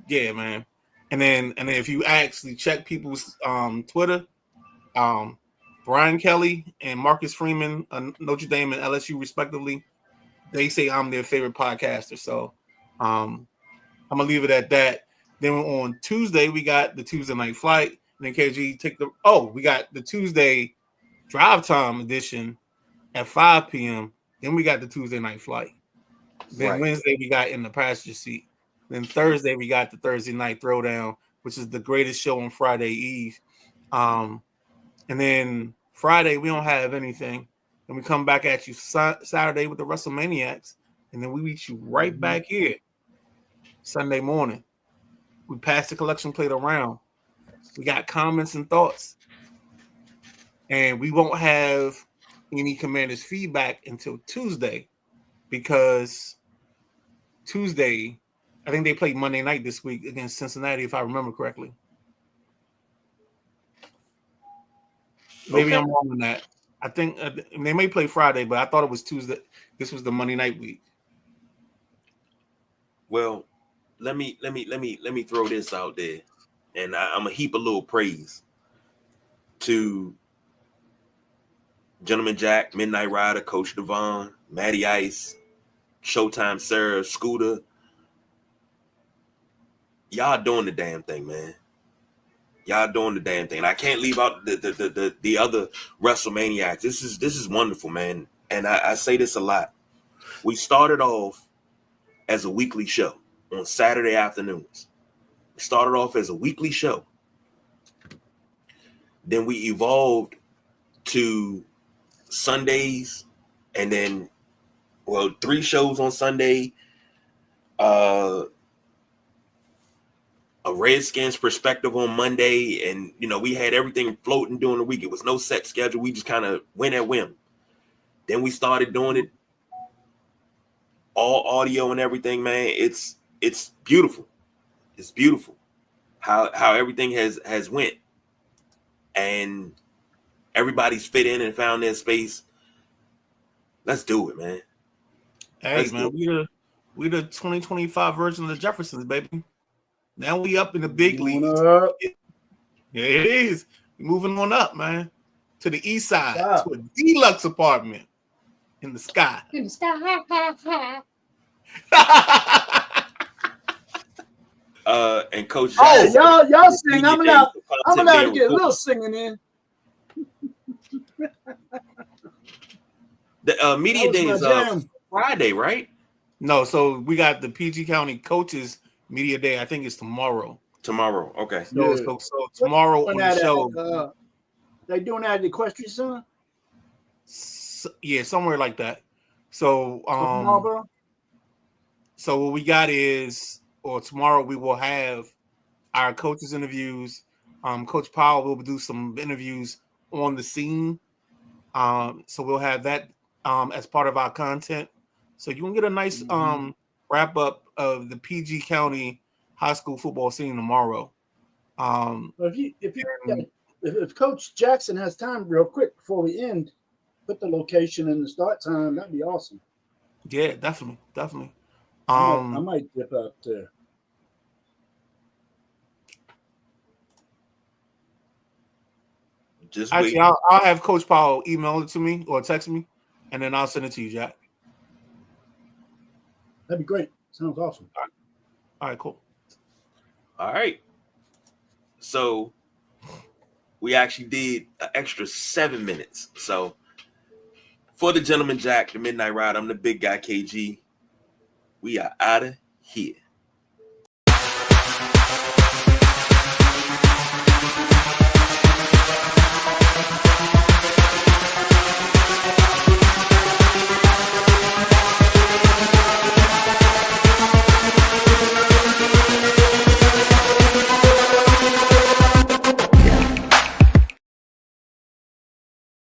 yeah, man. And then if you actually check people's Twitter, Brian Kelly and Marcus Freeman, Notre Dame and LSU respectively, they say I'm their favorite podcaster. So I'm gonna leave it at that. Then on Tuesday we got the Tuesday night flight. And then KG we got the Tuesday drive time edition at 5 p.m. Then we got the Tuesday night flight. Then Right. Wednesday we got in the passenger seat. Then Thursday we got the Thursday night throwdown, which is the greatest show on Friday Eve. And then Friday we don't have anything. And we come back at you Saturday with the WrestleManiacs. And then we reach you right back here Sunday morning. We pass the collection plate around. We got comments and thoughts. And we won't have any Commanders feedback until Tuesday because Tuesday, I think they played Monday night this week against Cincinnati, if I remember correctly. Maybe I'm wrong on that. I think they may play Friday, but I thought it was Tuesday. This was the Monday night week. Well, let me throw this out there, and I'm gonna heap a little praise to Gentleman Jack, Midnight Rider, Coach Devon, Matty Ice, Showtime Sarah, Scooter. Y'all doing the damn thing, man. Y'all doing the damn thing. And I can't leave out the other WrestleManiacs. This is wonderful, man. And I say this a lot. We started off as a weekly show on Saturday afternoons. We started off as a weekly show. Then we evolved to Sundays, and then 3 shows on Sunday. A Redskins perspective on Monday, and we had everything floating during the week. It was no set schedule. We just kind of went at whim. Then we started doing it all audio and everything, man. It's beautiful. It's beautiful how everything has went, and everybody's fit in and found their space. Let's do it, man. Hey, man, we the 2025 version of the Jeffersons, baby. Now we up in the big leagues. Yeah, it is. Moving on up, man, to the east side, to a deluxe apartment in the sky. In the sky. And Coach Jackson, y'all sing. I'm allowed to get a little singing in. The media day is Friday, right? No, so we got the PG County Coaches Media Day. I think it's tomorrow. Tomorrow, okay. So tomorrow on the show. They doing that at the Equestrian Center? Yeah, somewhere like that. So so what we got is, or tomorrow we will have our coaches interviews. Coach Powell will do some interviews on the scene. So we'll have that as part of our content. So you can get a nice wrap up of the PG County high school football scene tomorrow. If Coach Jackson has time real quick before we end, put the location and the start time, that'd be awesome. Yeah, definitely. I might dip out there. Actually, I'll have Coach Powell email it to me or text me, and then I'll send it to you, Jack. That'd be great. Sounds awesome. All right, cool. All right. So we actually did an extra 7 minutes. So for the Gentleman Jack, the Midnight Ride, I'm the big guy KG. We are out of here.